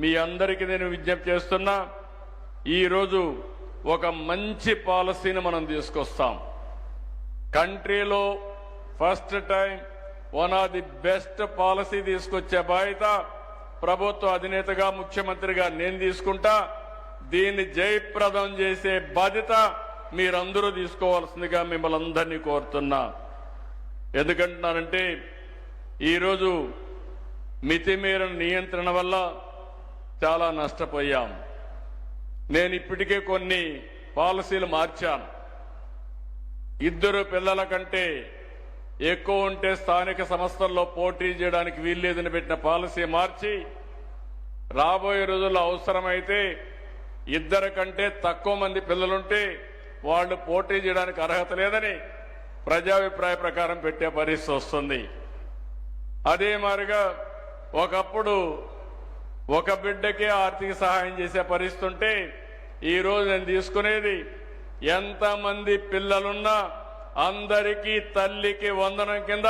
మీ అందరికీ నేను విజ్ఞప్తి చేస్తున్నా, ఈరోజు ఒక మంచి పాలసీని మనం తీసుకొస్తాం. కంట్రీలో first time one of the best policy తీసుకొచ్చే బాధ్యత ప్రభుత్వ అధినేతగా, ముఖ్యమంత్రిగా నేను తీసుకుంటా. దీన్ని జయప్రదం చేసే బాధ్యత మీరందరూ తీసుకోవాల్సిందిగా మిమ్మల్ని అందరినీ కోరుతున్నా. ఎందుకంటున్నానంటే ఈరోజు మితిమీరిన నియంత్రణ వల్ల చాలా నష్టపోయాం. నేను ఇప్పటికే కొన్ని పాలసీలు మార్చాను. 2 పిల్లల కంటే ఎక్కువ ఉంటే స్థానిక సంస్థల్లో పోటీ చేయడానికి వీల్లేదని పెట్టిన పాలసీ మార్చి రాబోయే రోజుల్లో అవసరమైతే 2 కంటే తక్కువ మంది పిల్లలుంటే వాళ్ళు పోటీ చేయడానికి అర్హత లేదని ప్రజాభిప్రాయ ప్రకారం పెట్టే పరిస్థితి వస్తుంది. అదే మాదిరిగా ఒకప్పుడు ఒక బిడ్డకే ఆర్థిక సహాయం చేసే పరిస్థితి ఉంటే ఈరోజు నేను తీసుకునేది ఎంతమంది పిల్లలున్నా అందరికీ తల్లికి వందనం కింద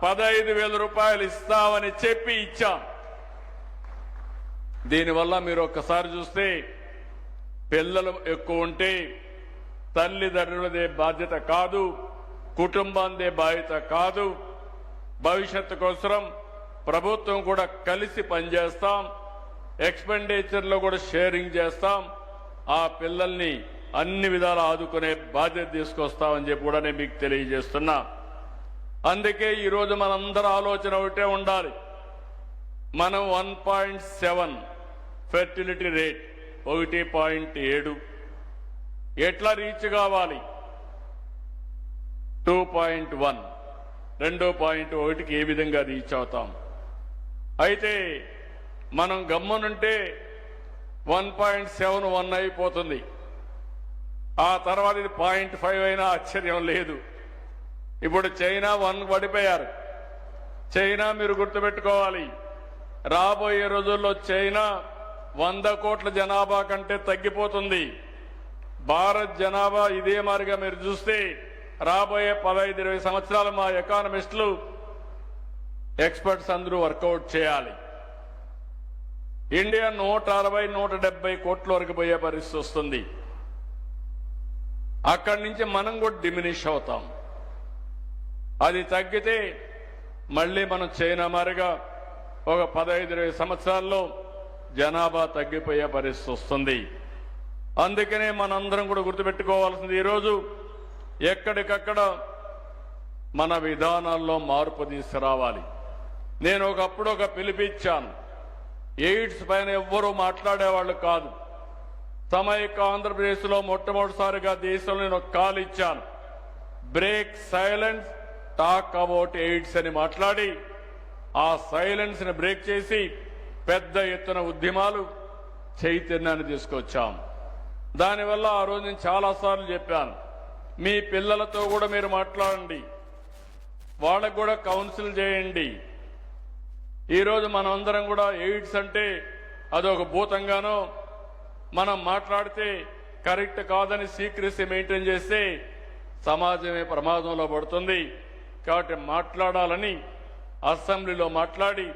15,000 రూపాయలు ఇస్తామని చెప్పి ఇచ్చాం. దీనివల్ల మీరు ఒక్కసారి చూస్తే పిల్లలు ఎక్కువ ఉంటే తల్లిదండ్రులదే బాధ్యత కాదు, కుటుంబాందే బాధ్యత కాదు. భవిష్యత్తు కోసం ప్రభుత్వం కూడా కలిసి పనిచేస్తాం. ఎక్స్పెండిచర్లో కూడా షేరింగ్ చేస్తాం. ఆ పిల్లల్ని అన్ని విధాలు ఆదుకునే బాధ్యత తీసుకొస్తామని చెప్పి కూడా నేను మీకు తెలియజేస్తున్నా. అందుకే ఈరోజు మనందరి ఆలోచన ఒకటే ఉండాలి. మనం 1.7 ఫెర్టిలిటీ రేట్ 1.7 ఎట్లా రీచ్ కావాలి? 2.1 2.1కి ఏ విధంగా రీచ్ అవుతాం? అయితే మనం గమ్మునుంటే 1.71 అయిపోతుంది. ఆ తర్వాత ఇది 0.5 అయినా ఆశ్చర్యం లేదు. ఇప్పుడు చైనా 1 పడిపోయారు. చైనా మీరు గుర్తుపెట్టుకోవాలి, రాబోయే రోజుల్లో చైనా 100 కోట్ల జనాభా కంటే తగ్గిపోతుంది. భారత్ జనాభా ఇదే మాదిరిగా మీరు చూస్తే రాబోయే 15-20 సంవత్సరాలు మా ఎకానమిస్టులు, ఎక్స్పర్ట్స్ అందరూ వర్కౌట్ చేయాలి. ఇండియా 160-170 కోట్ల వరకు పోయే పరిస్థితి వస్తుంది. అక్కడి నుంచి మనం కూడా డిమినిష్ అవుతాం. అది తగ్గితే మళ్ళీ మనం చైనా మారిగా ఒక 15-20 సంవత్సరాల్లో జనాభా తగ్గిపోయే పరిస్థితి వస్తుంది. అందుకనే మనందరం కూడా గుర్తుపెట్టుకోవాల్సింది, ఈరోజు ఎక్కడికక్కడ మన విధానాల్లో మార్పు తీసుకురావాలి. నేను ఒకప్పుడు ఒక పిలిపిచ్చాను. ఎయిడ్స్ పైన ఎవ్వరూ మాట్లాడేవాళ్ళు కాదు. సమైక్య ఆంధ్రప్రదేశ్లో మొట్టమొదటిసారిగా దేశంలో నేను ఒక కాల్ ఇచ్చాను. Break silence, talk about AIDS అని మాట్లాడి ఆ సైలెన్స్ ని బ్రేక్ చేసి పెద్ద ఎత్తున ఉద్యమాలు, చైతన్యాన్ని తీసుకొచ్చాం. దానివల్ల ఆ రోజు నేను చాలాసార్లు చెప్పాను, మీ పిల్లలతో కూడా మీరు మాట్లాడండి, వాళ్ళకు కూడా కౌన్సిల్ చేయండి. ఈరోజు మనం అందరం కూడా ఎయిడ్స్ అంటే అదొక భూతంగానో, మనం మాట్లాడితే కరెక్ట్ కాదని సీక్రెసీ మెయింటైన్ చేస్తే సమాజమే ప్రమాదంలో పడుతుంది. కాబట్టి మాట్లాడాలని అసెంబ్లీలో మాట్లాడి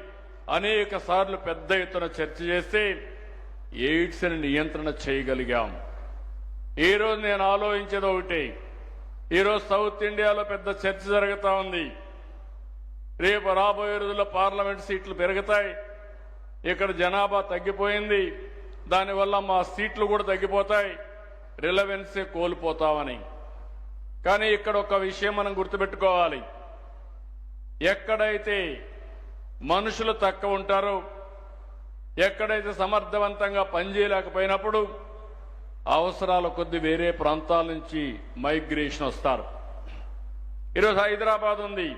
అనేక సార్లు పెద్ద ఎత్తున చర్చ చేస్తే ఎయిడ్స్ని నియంత్రణ చేయగలిగాం. ఈరోజు నేను ఆలోచించేది ఒకటి, ఈరోజు సౌత్ ఇండియాలో పెద్ద చర్చ జరుగుతూ ఉంది. రేపు రాబోయే రోజుల్లో పార్లమెంట్ సీట్లు పెరుగుతాయి, ఇక్కడ జనాభా తగ్గిపోయింది, దానివల్ల మా సీట్లు కూడా తగ్గిపోతాయి, రిలవెన్సే కోల్పోతామని. కానీ ఇక్కడ ఒక విషయం మనం గుర్తుపెట్టుకోవాలి, ఎక్కడైతే మనుషులు తక్కువ ఉంటారో, ఎక్కడైతే సమర్థవంతంగా పనిచేయలేకపోయినప్పుడు అవసరాల కొద్ది వేరే ప్రాంతాల నుంచి మైగ్రేషన్ వస్తారు. ఈరోజు హైదరాబాద్ ఉంది,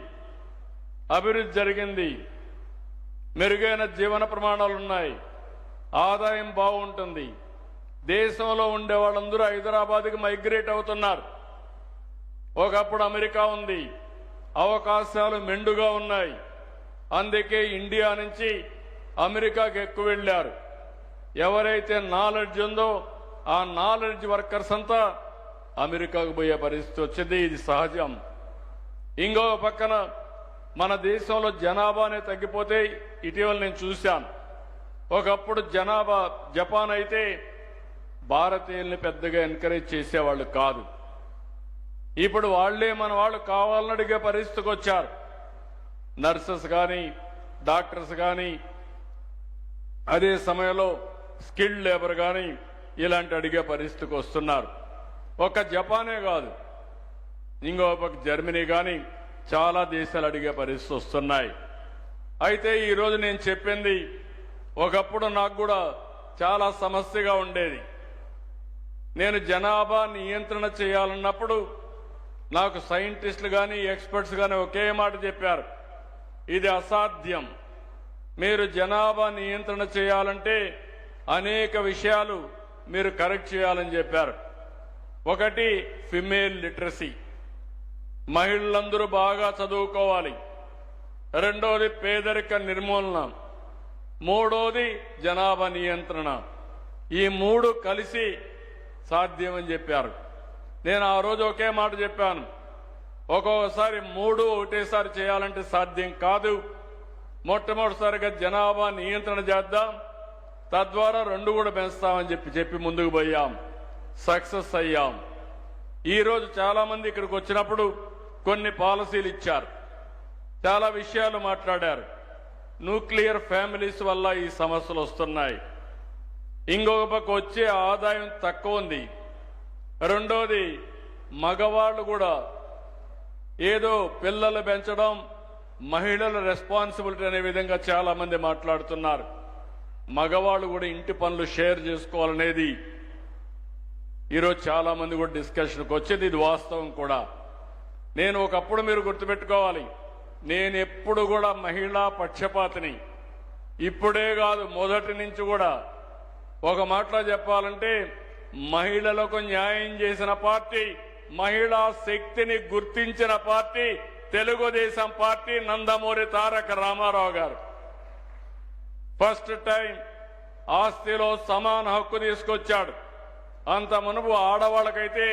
అభివృద్ధి జరిగింది, మెరుగైన జీవన ప్రమాణాలు ఉన్నాయి, ఆదాయం బాగుంటుంది. దేశంలో ఉండే వాళ్ళందరూ హైదరాబాద్కి మైగ్రేట్ అవుతున్నారు. ఒకప్పుడు అమెరికా ఉంది, అవకాశాలు మెండుగా ఉన్నాయి, అందుకే ఇండియా నుంచి అమెరికాకి ఎక్కువ వెళ్ళారు. ఎవరైతే నాలెడ్జ్ ఉందో ఆ నాలెడ్జ్ వర్కర్స్ అంతా అమెరికాకు పోయే పరిస్థితి వచ్చింది. ఇది సహజం. ఇంకో పక్కన మన దేశంలో జనాభానే తగ్గిపోతే ఇటీవల నేను చూశాను. ఒకప్పుడు జనాభా జపాన్ అయితే భారతీయుల్ని పెద్దగా ఎంకరేజ్ చేసేవాళ్ళు కాదు. ఇప్పుడు వాళ్లే మన వాళ్ళు కావాలని అడిగే పరిస్థితికి వచ్చారు. నర్సెస్ కానీ డాక్టర్స్ కానీ అదే సమయంలో స్కిల్డ్ లేబర్ కానీ ఇలాంటి అడిగే పరిస్థితికి వస్తున్నారు. ఒక జపానే కాదు, ఇంకో పక్క జర్మనీ కానీ చాలా దేశాలు అడిగే పరిస్థితి వస్తున్నాయి. అయితే ఈరోజు నేను చెప్పింది, ఒకప్పుడు నాకు కూడా చాలా సమస్యగా ఉండేది. నేను జనాభా నియంత్రణ చేయాలన్నప్పుడు నాకు సైంటిస్టులు కానీ ఎక్స్పర్ట్స్ కానీ ఒకే మాట చెప్పారు, ఇది అసాధ్యం. మీరు జనాభా నియంత్రణ చేయాలంటే అనేక విషయాలు మీరు కరెక్ట్ చేయాలని చెప్పారు. ఒకటి ఫిమేల్ లిటరసీ, మహిళలందరూ బాగా చదువుకోవాలి. రెండోది పేదరిక నిర్మూలన, మూడోది జనాభా నియంత్రణ. ఈ మూడు కలిసి సాధ్యమని చెప్పారు. నేను ఆ రోజు ఒకే మాట చెప్పాను, ఒక్కొక్కసారి మూడు ఒకటేసారి చేయాలంటే సాధ్యం కాదు. మొట్టమొదటిసారిగా జనాభా నియంత్రణ చేద్దాం, తద్వారా రెండు కూడా పెంచుతామని చెప్పి ముందుకు పోయాం, సక్సెస్ అయ్యాం. ఈరోజు చాలా మంది ఇక్కడికి వచ్చినప్పుడు కొన్ని పాలసీలు ఇచ్చారు, చాలా విషయాలు మాట్లాడారు. న్యూక్లియర్ ఫ్యామిలీస్ వల్ల ఈ సమస్యలు వస్తున్నాయి. ఇంకొక పక్క వచ్చే ఆదాయం తక్కువ ఉంది. రెండోది మగవాళ్ళు కూడా ఏదో పిల్లలు పెంచడం మహిళల రెస్పాన్సిబిలిటీ అనే విధంగా చాలా మంది మాట్లాడుతున్నారు. మగవాళ్ళు కూడా ఇంటి పనులు షేర్ చేసుకోవాలనేది ఈరోజు చాలా మంది కూడా డిస్కషన్కి వచ్చేది. ఇది వాస్తవం కూడా. నేను ఒకప్పుడు మీరు గుర్తుపెట్టుకోవాలి, నేను ఎప్పుడు కూడా మహిళా పక్షపాతిని. ఇప్పుడే కాదు, మొదటి నుంచి కూడా. ఒక మాటలో చెప్పాలంటే మహిళలకు న్యాయం చేసిన పార్టీ, మహిళా శక్తిని గుర్తించిన పార్టీ తెలుగుదేశం పార్టీ, నందమూరి తారక రామారావు గారు. ఫస్ట్ టైం ఆస్తిలో సమాన హక్కు తీసుకొచ్చాడు. అంత మునుపు ఆడవాళ్ళకైతే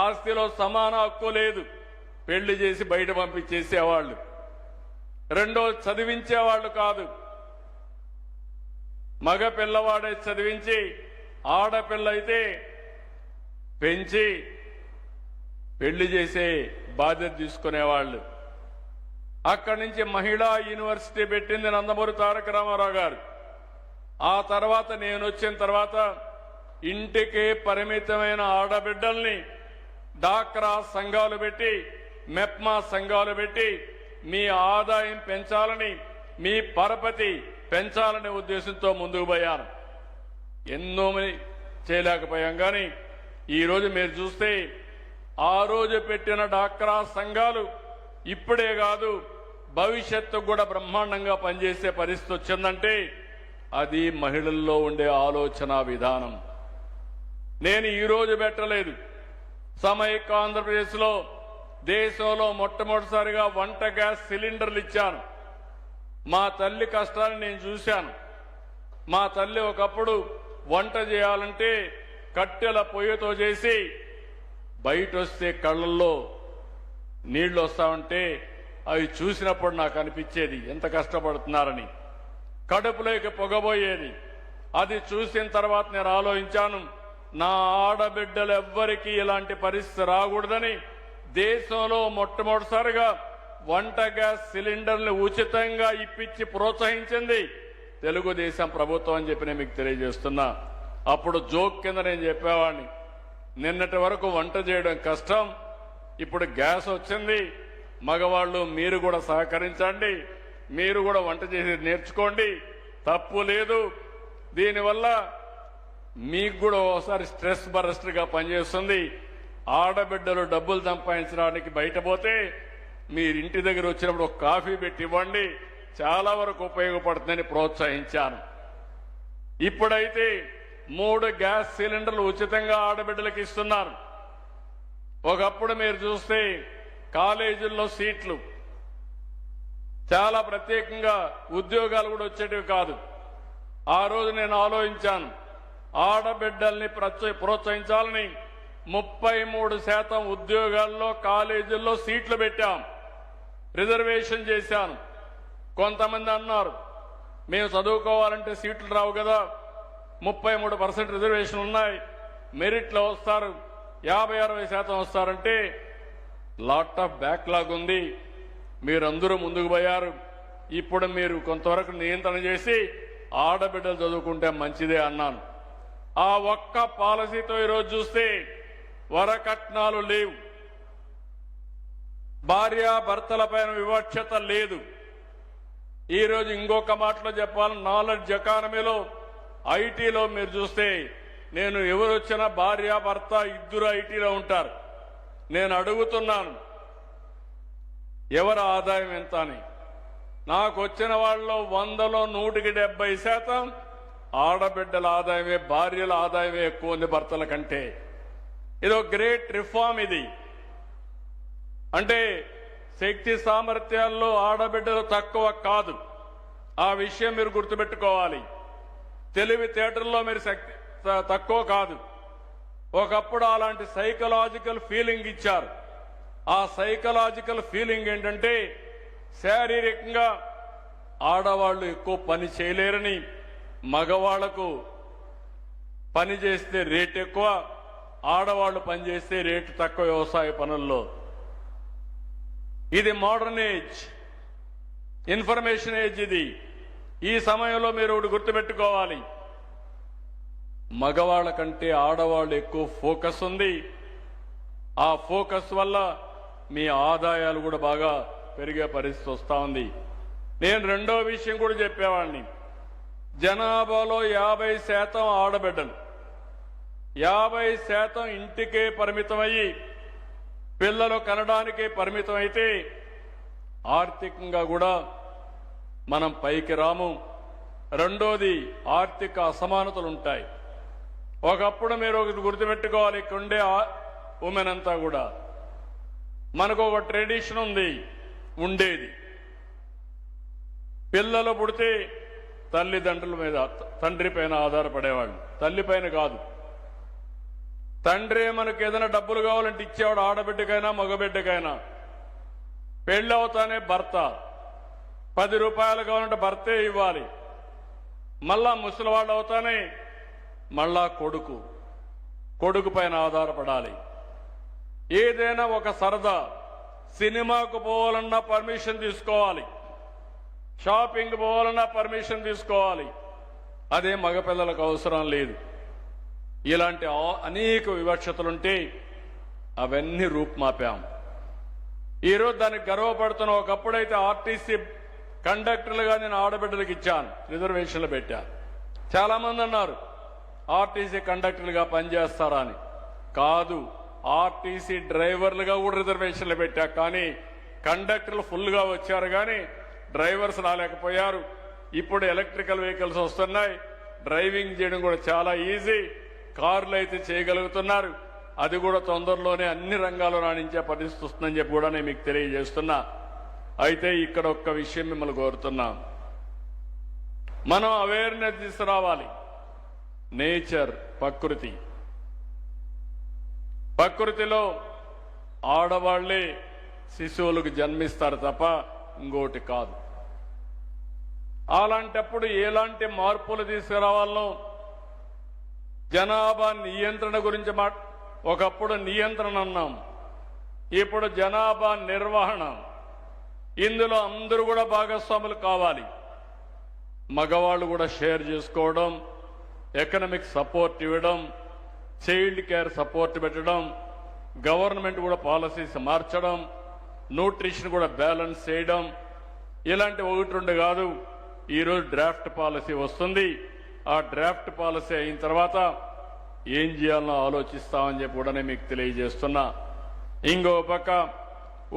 ఆస్తిలో సమాన హక్కు లేదు, పెళ్లి చేసి బయట పంపించేసేవాళ్ళు. రెండో చదివించేవాళ్ళు కాదు, మగ పిల్లవాడే చదివించి ఆడపిల్ల అయితే పెంచి పెళ్లి చేసే బాధ్యత తీసుకునేవాళ్ళు. అక్కడి నుంచి మహిళా యూనివర్సిటీ పెట్టింది నందమూరి తారక రామారావు గారు. ఆ తర్వాత నేను వచ్చిన తర్వాత ఇంటికి పరిమితమైన ఆడబిడ్డల్ని డాక్రా సంఘాలు పెట్టి, మెప్మా సంఘాలు పెట్టి మీ ఆదాయం పెంచాలని, మీ పరపతి పెంచాలనే ఉద్దేశంతో ముందుకు పోయాను. ఎన్నో చేయలేకపోయాం. కానీ ఈరోజు మీరు చూస్తే ఆ రోజు పెట్టిన డాక్రా సంఘాలు ఇప్పుడే కాదు భవిష్యత్తు కూడా బ్రహ్మాండంగా పనిచేసే పరిస్థితి వచ్చిందంటే అది మహిళల్లో ఉండే ఆలోచన విధానం. నేను ఈరోజు పెట్టలేదు, సమైక్య ఆంధ్రప్రదేశ్లో దేశంలో మొట్టమొదటిసారిగా వంట గ్యాస్ సిలిండర్లు ఇచ్చాను. మా తల్లి కష్టాన్ని నేను చూశాను. మా తల్లి ఒకప్పుడు వంట చేయాలంటే కట్టెల పొయ్యితో చేసి బయట వస్తే కళ్ళల్లో నీళ్లు వస్తా ఉంటే అవి చూసినప్పుడు నాకు అనిపించేది ఎంత కష్టపడుతున్నారని. కడుపులోకి పొగబోయేది. అది చూసిన తర్వాత నేను ఆలోచించాను, నా ఆడబిడ్డలు ఎవ్వరికీ ఇలాంటి పరిస్థితి రాకూడదని దేశంలో మొట్టమొదటిసారిగా వంట గ్యాస్ సిలిండర్లు ఉచితంగా ఇప్పించి ప్రోత్సహించింది తెలుగుదేశం ప్రభుత్వం అని చెప్పి నేను మీకు తెలియజేస్తున్నా. అప్పుడు జోక్ కింద నేను చెప్పేవాడిని, నిన్నటి వరకు వంట చేయడం కష్టం, ఇప్పుడు గ్యాస్ వచ్చింది, మగవాళ్ళు మీరు కూడా సహకరించండి, మీరు కూడా వంట చేసి నేర్చుకోండి, తప్పు లేదు. దీనివల్ల మీకు కూడా ఒకసారి స్ట్రెస్ బరస్ట్గా పనిచేస్తుంది. ఆడబిడ్డలు డబ్బులు సంపాదించడానికి బయట పోతే మీరు ఇంటి దగ్గర వచ్చినప్పుడు ఒక కాఫీ పెట్టి ఇవ్వండి, చాలా వరకు ఉపయోగపడుతుందని ప్రోత్సహించాను. ఇప్పుడైతే 3 గ్యాస్ సిలిండర్లు ఉచితంగా ఆడబిడ్డలకు ఇస్తున్నారు. ఒకప్పుడు మీరు చూస్తే కాలేజీల్లో సీట్లు చాలా ప్రత్యేకంగా ఉద్యోగాలు కూడా వచ్చేటివి కాదు. ఆ రోజు నేను ఆలోచించాను, ఆడబిడ్డల్ని ప్రోత్సహించాలని 33% ఉద్యోగాల్లో కాలేజీల్లో సీట్లు పెట్టాం, రిజర్వేషన్ చేశాను. కొంతమంది అన్నారు, మేము చదువుకోవాలంటే సీట్లు రావు కదా, 33% రిజర్వేషన్ ఉన్నాయి, మెరిట్లో వస్తారు, 50-60% వస్తారంటే లాట్ ఆఫ్ బ్యాక్లాగ్ ఉంది, మీరందరూ ముందుకు పోయారు. ఇప్పుడు మీరు కొంతవరకు నియంత్రణ చేసి ఆడబిడ్డలు చదువుకుంటే మంచిదే అన్నాను. ఆ ఒక్క పాలసీతో ఈరోజు చూస్తే వరకట్నాలు లేవు, భార్యాభర్తలపైన వివక్షత లేదు. ఈరోజు ఇంకొక మాటలో చెప్పాలి, నాలెడ్జ్ ఎకానమీలో ఐటీలో మీరు చూస్తే నేను ఎవరు వచ్చినా భార్యాభర్త ఇద్దరు ఐటీలో ఉంటారు. నేను అడుగుతున్నాను ఎవరి ఆదాయం ఎంత అని. నాకు వచ్చిన వాళ్ళలో 100లో 170% ఆడబిడ్డల ఆదాయమే, భార్యల ఆదాయమే ఎక్కువ ఉంది భర్తల కంటే. ఇది ఒక గ్రేట్ రిఫార్మ్. ఇది అంటే శక్తి సామర్థ్యాల్లో ఆడబిడ్డలు తక్కువ కాదు, ఆ విషయం మీరు గుర్తుపెట్టుకోవాలి. తెలివితేటల్లో మీరు తక్కువ కాదు. ఒకప్పుడు అలాంటి సైకలాజికల్ ఫీలింగ్ ఇచ్చారు. ఆ సైకలాజికల్ ఫీలింగ్ ఏంటంటే శారీరకంగా ఆడవాళ్లు ఎక్కువ పని చేయలేరని, మగవాళ్లకు పని చేస్తే రేట్ ఎక్కువ, ఆడవాళ్లు పని చేస్తే రేటు తక్కువ వ్యవసాయ పనుల్లో. ఇది మోడర్న్ ఏజ్, ఇన్ఫర్మేషన్ ఏజ్. ఇది ఈ సమయంలో మీరు ఒకటి గుర్తుపెట్టుకోవాలి, మగవాళ్ల కంటే ఆడవాళ్లు ఎక్కువ ఫోకస్ ఉంది. ఆ ఫోకస్ వల్ల మీ ఆదాయాలు కూడా బాగా పెరిగే పరిస్థితి వస్తా ఉంది. నేను రెండో విషయం కూడా చెప్పేవాడిని, జనాభాలో 50% ఆడబిడ్డలు, 50% ఇంటికే పరిమితమయ్యి పిల్లలు కనడానికే పరిమితమైతే ఆర్థికంగా కూడా మనం పైకి రాము. రెండోది ఆర్థిక అసమానతలు ఉంటాయి. ఒకప్పుడు మీరు ఒకటి గుర్తుపెట్టుకోవాలి, ఇక్కడుండే ఉమెన్ అంతా కూడా మనకు ఒక ట్రెడిషన్ ఉంది, ఉండేది పిల్లలు పుడితే తల్లిదండ్రుల మీద, తండ్రి పైన ఆధారపడేవాళ్ళు, తల్లి పైన కాదు. తండ్రి మనకు ఏదైనా డబ్బులు కావాలంటే ఇచ్చేవాడు, ఆడబిడ్డకైనా మగబిడ్డకైనా. పెళ్లి అవుతానే భర్త, 10 రూపాయలు కావాలంటే భర్తే ఇవ్వాలి. మళ్ళా ముసలివాళ్ళు అవుతానే మళ్ళా కొడుకు పైన ఆధారపడాలి. ఏదైనా ఒక సరదా, సినిమాకు పోవాలన్నా పర్మిషన్ తీసుకోవాలి, షాపింగ్ పోవాలన్నా పర్మిషన్ తీసుకోవాలి. అదే మగపిల్లలకు అవసరం లేదు. ఇలాంటి అనేక వివక్షతలుంటే అవన్నీ రూపుమాపాం. ఈరోజు దానికి గర్వపడుతున్న, ఒకప్పుడైతే ఆర్టీసీ కండక్టర్లుగా నేను ఆడబిడ్డలకు ఇచ్చాను, రిజర్వేషన్లు పెట్టాను. చాలా మంది అన్నారు ఆర్టీసీ కండక్టర్లుగా పనిచేస్తారా అని. కాదు, ఆర్టీసీ డ్రైవర్లుగా కూడా రిజర్వేషన్లు పెట్టా. కానీ కండక్టర్లు ఫుల్గా వచ్చారు, కానీ డ్రైవర్స్ రాలేకపోయారు. ఇప్పుడు ఎలక్ట్రికల్ వెహికల్స్ వస్తున్నాయి, డ్రైవింగ్ చేయడం కూడా చాలా ఈజీ. కార్లు అయితే చేయగలుగుతున్నారు. అది కూడా తొందరలోనే అన్ని రంగాల్లో రాణించే పరిస్థితి వస్తుందని చెప్పి కూడా నేను మీకు తెలియజేస్తున్నా. అయితే ఇక్కడ ఒక్క విషయం మిమ్మల్ని కోరుతున్నాం, మనం అవేర్నెస్ తీసుకురావాలి. నేచర్, ప్రకృతి, ప్రకృతిలో ఆడవాళ్లే శిశువులకు జన్మిస్తారు తప్ప ఇంకోటి కాదు. అలాంటప్పుడు ఎలాంటి మార్పులు తీసుకురావాలనో జనాభా నియంత్రణ గురించి ఒకప్పుడు నియంత్రణ అన్నాం, ఇప్పుడు జనాభా నిర్వహణ. ఇందులో అందరూ కూడా భాగస్వాములు కావాలి. మగవాళ్ళు కూడా షేర్ చేసుకోవడం, ఎకనామిక్ సపోర్ట్ ఇవ్వడం, చైల్డ్ కేర్ సపోర్ట్ పెట్టడం, గవర్నమెంట్ కూడా పాలసీస్ మార్చడం, న్యూట్రిషన్ కూడా బ్యాలెన్స్ చేయడం, ఇలాంటి ఒకటి రెండు కాదు. ఈరోజు డ్రాఫ్ట్ పాలసీ వస్తుంది. ఆ డ్రాఫ్ట్ పాలసీ అయిన తర్వాత ఏం చేయాలనో ఆలోచిస్తామని చెప్పి కూడా నేను మీకు తెలియజేస్తున్నా. ఇంకో పక్క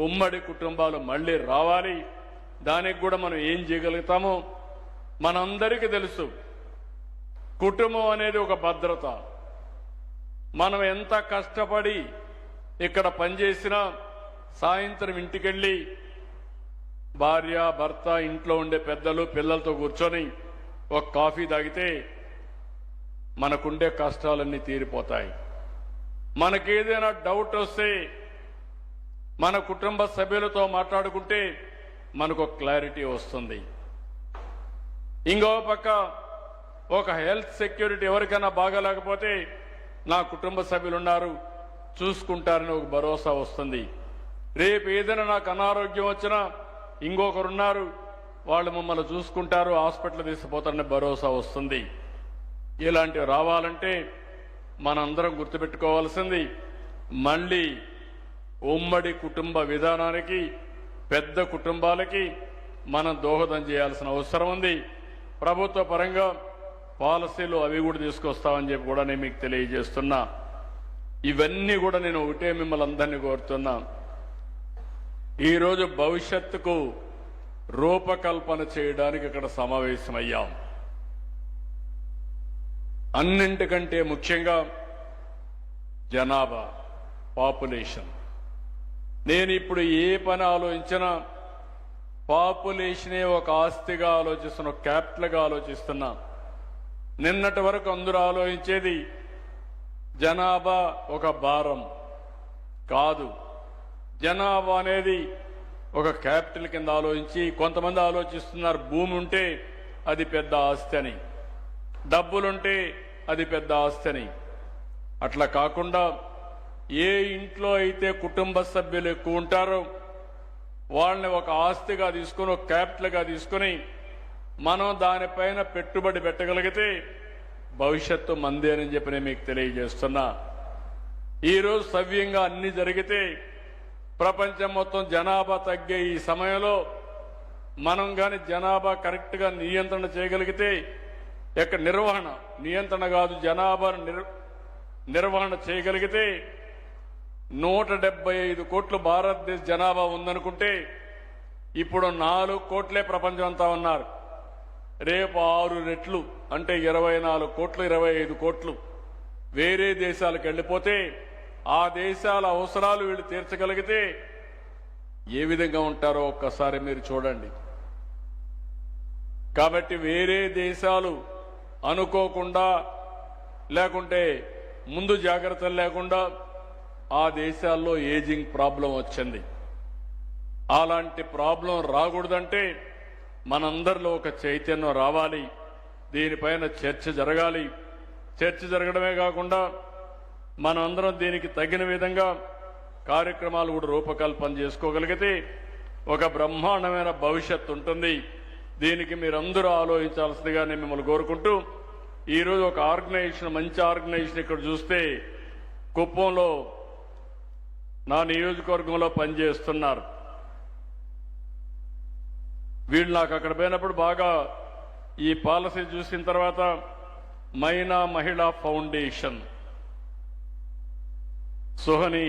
ఉమ్మడి కుటుంబాలు మళ్ళీ రావాలి. దానికి కూడా మనం ఏం చేయగలుగుతామో మనందరికీ తెలుసు. కుటుంబం అనేది ఒక భద్రత. మనం ఎంత కష్టపడి ఇక్కడ పనిచేసినా సాయంత్రం ఇంటికెళ్ళి భార్య భర్త ఇంట్లో ఉండే పెద్దలు పిల్లలతో కూర్చొని ఒక కాఫీ తాగితే మనకుండే కష్టాలన్నీ తీరిపోతాయి. మనకేదైనా డౌట్ వస్తే మన కుటుంబ సభ్యులతో మాట్లాడుకుంటే మనకు క్లారిటీ వస్తుంది. ఇంకో పక్క ఒక హెల్త్ సెక్యూరిటీ, ఎవరికైనా బాగాలేకపోతే నా కుటుంబ సభ్యులు ఉన్నారు చూసుకుంటారని ఒక భరోసా వస్తుంది. రేపు ఏదైనా నాకు అనారోగ్యం వచ్చినా ఇంకొకరున్నారు, వాళ్ళు మమ్మల్ని చూసుకుంటారు, హాస్పిటల్ తీసుకుపోతారనే భరోసా వస్తుంది. ఇలాంటివి రావాలంటే మనందరం గుర్తుపెట్టుకోవాల్సింది మళ్ళీ ఉమ్మడి కుటుంబ విధానానికి, పెద్ద కుటుంబాలకి మనం దోహదం చేయాల్సిన అవసరం ఉంది. ప్రభుత్వ పరంగా పాలసీలు అవి కూడా తీసుకొస్తామని చెప్పి కూడా నేను మీకు తెలియజేస్తున్నా. ఇవన్నీ కూడా నేను ఒకటే మిమ్మల్ని అందరినీ కోరుతున్నా, ఈరోజు భవిష్యత్తుకు రూపకల్పన చేయడానికి ఇక్కడ సమావేశమయ్యాం. అన్నింటికంటే ముఖ్యంగా జనాభా, పాపులేషన్. నేను ఇప్పుడు ఏ పని ఆలోచించినా పాపులేషనే ఒక ఆస్తిగా ఆలోచిస్తున్నా, ఒక క్యాపిటల్గా ఆలోచిస్తున్నా. నిన్నటి వరకు అందరూ ఆలోచించేది జనాభా ఒక భారం కాదు. జనాభా అనేది ఒక క్యాపిటల్ కింద ఆలోచించి, కొంతమంది ఆలోచిస్తున్నారు భూమి ఉంటే అది పెద్ద ఆస్తి అని, డబ్బులుంటే అది పెద్ద ఆస్తి అని. అట్లా కాకుండా ఏ ఇంట్లో అయితే కుటుంబ సభ్యులు ఎక్కువ ఉంటారో వాళ్ళని ఒక ఆస్తిగా తీసుకుని, ఒక క్యాపిటల్గా తీసుకుని మనం దానిపైన పెట్టుబడి పెట్టగలిగితే భవిష్యత్తు మందేనని చెప్పి నేను మీకు తెలియజేస్తున్నా. ఈరోజు సవ్యంగా అన్ని జరిగితే ప్రపంచం మొత్తం జనాభా తగ్గే ఈ సమయంలో మనం కానీ జనాభా కరెక్ట్గా నియంత్రణ చేయగలిగితే, యొక్క నిర్వహణ, నియంత్రణ కాదు, జనాభాను నిర్వహణ చేయగలిగితే 175 కోట్లు భారతదేశ జనాభా ఉందనుకుంటే ఇప్పుడు 4 కోట్లే ప్రపంచం అంతా ఉన్నారు. రేపు 6 రెట్లు అంటే 24 కోట్లు, 25 కోట్లు వేరే దేశాలకు వెళ్ళిపోతే ఆ దేశాల అవసరాలు వీళ్ళు తీర్చగలిగితే ఏ విధంగా ఉంటారో ఒక్కసారి మీరు చూడండి. కాబట్టి వేరే దేశాలు అనుకోకుండా, లేకుంటే ముందు జాగ్రత్తలు లేకుండా ఆ దేశాల్లో ఏజింగ్ ప్రాబ్లం వచ్చింది. అలాంటి ప్రాబ్లం రాకూడదంటే మనందరిలో ఒక చైతన్యం రావాలి. దీనిపైన చర్చ జరగాలి. చర్చ జరగడమే కాకుండా మనందరం దీనికి తగిన విధంగా కార్యక్రమాలు కూడా రూపకల్పన చేసుకోగలిగితే ఒక బ్రహ్మాండమైన భవిష్యత్తు ఉంటుంది. దీనికి మీరందరూ ఆలోచించాల్సిందిగా నేను మిమ్మల్ని కోరుకుంటూ, ఈరోజు ఒక ఆర్గనైజేషన్, మంచి ఆర్గనైజేషన్ ఇక్కడ చూస్తే కుప్పంలో నా నియోజకవర్గంలో పనిచేస్తున్నారు. వీళ్ళు నాకు అక్కడ పోయినప్పుడు బాగా ఈ పాలసీ చూసిన తర్వాత మైనా మహిళా ఫౌండేషన్ సుహని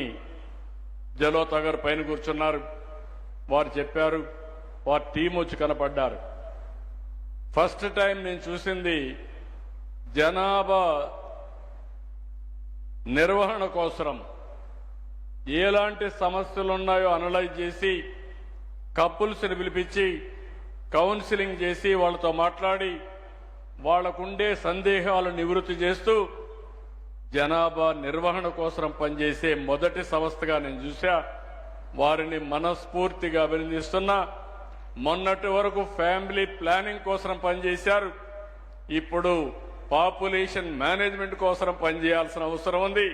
జలోతా గారు పైన కూర్చున్నారు. వారు చెప్పారు, వారి టీం వచ్చి కనపడ్డారు. ఫస్ట్ టైం నేను చూసింది జనాభా నిర్వహణ కోసం ఎలాంటి సమస్యలు ఉన్నాయో అనలైజ్ చేసి కపుల్స్ని పిలిపించి కౌన్సిలింగ్ చేసి వాళ్ళతో మాట్లాడి వాళ్లకుండే సందేహాలు నివృత్తి చేస్తూ జనాభా నిర్వహణ కోసం పనిచేసే మొదటి సంస్థగా నేను చూసా. వారిని మనస్ఫూర్తిగా అభినందిస్తున్నా. మొన్నటి వరకు ఫ్యామిలీ ప్లానింగ్ కోసం పనిచేశారు. ఇప్పుడు పాపులేషన్ మేనేజ్మెంట్ కోసం పనిచేయాల్సిన అవసరం ఉంది.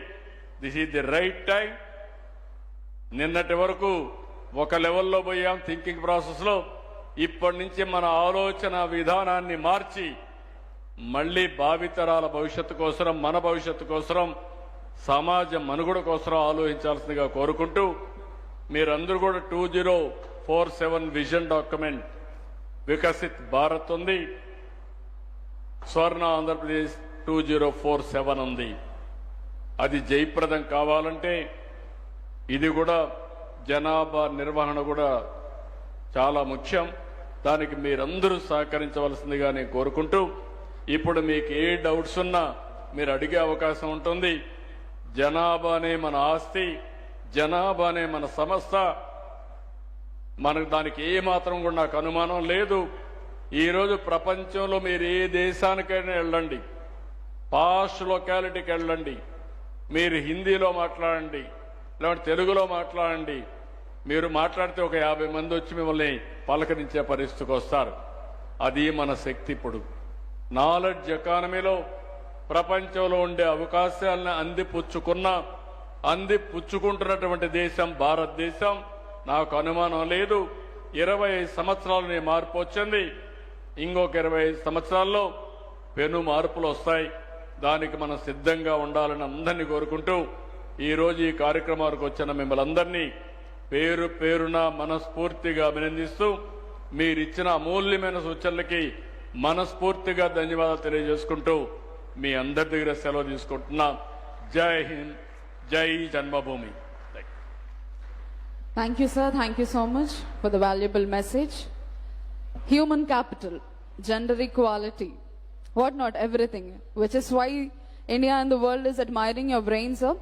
This is the right time. నిన్నటి వరకు ఒక లెవెల్లో పోయాం థింకింగ్ ప్రాసెస్ లో. ఇప్పటి నుంచి మన ఆలోచన విధానాన్ని మార్చి మళ్లీ భావితరాల భవిష్యత్తు కోసం, మన భవిష్యత్తు కోసం, సమాజ మనుగడ కోసం ఆలోచించాల్సిందిగా కోరుకుంటూ, మీరందరూ కూడా 2047 విజన్ డాక్యుమెంట్ వికసిత్ భారత్ ఉంది, స్వర్ణ ఆంధ్రప్రదేశ్ 2047 ఉంది. అది జయప్రదం కావాలంటే ఇది కూడా జనాభా నిర్వహణ కూడా చాలా ముఖ్యం. దానికి మీరందరూ సహకరించవలసిందిగా నేను కోరుకుంటూ, ఇప్పుడు మీకు ఏ డౌట్స్ ఉన్నా మీరు అడిగే అవకాశం ఉంటుంది. జనాభానే మన ఆస్తి, జనాభానే మన సంస్థ. మనకు దానికి ఏ మాత్రం కూడా నాకు అనుమానం లేదు. ఈరోజు ప్రపంచంలో మీరు ఏ దేశానికైనా వెళ్ళండి, పాష్ లొకాలిటీకి వెళ్ళండి, మీరు హిందీలో మాట్లాడండి, లేదంటే తెలుగులో మాట్లాడండి, మీరు మాట్లాడితే ఒక 50 మంది వచ్చి మిమ్మల్ని పలకరించే పరిస్థితికి వస్తారు. అది మన శక్తి. ఇప్పుడు నాలెడ్జ్ ఎకానమీలో ప్రపంచంలో ఉండే అవకాశాలను అందిపుచ్చుకుంటున్నటువంటి దేశం భారతదేశం. నాకు అనుమానం లేదు, 25 సంవత్సరాలు మార్పు వచ్చింది. ఇంకొక 25 సంవత్సరాల్లో పెను మార్పులు వస్తాయి. దానికి మనం సిద్ధంగా ఉండాలని అందరినీ కోరుకుంటూ, ఈరోజు ఈ కార్యక్రమానికి వచ్చిన మిమ్మల్ని అందరినీ పేరు పేరున మనస్ఫూర్తిగా అభినందిస్తూ, మీరిచ్చిన అమూల్యమైన సూచనలకి మనస్ఫూర్తిగా ధన్యవాదాలు తెలియజేసుకుంటూ మీ అందరి దగ్గర సెలవు తీసుకుంటున్నా. జై హింద్, జై జన్మభూమి. Thank you, sir. Thank you so much for the valuable message. Human capital, gender equality, what not, everything, which is why India and the world is admiring your brain, sir.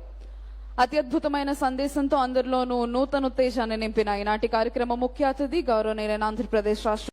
అత్యద్భుతమైన సందేశంతో అందరిలోనూ నూతన ఉత్తేజాన్ని నింపిన ఈనాటి కార్యక్రమ ముఖ్య అతిథి గౌరవనీయులైన ఆంధ్రప్రదేశ్ రాష్ట్ర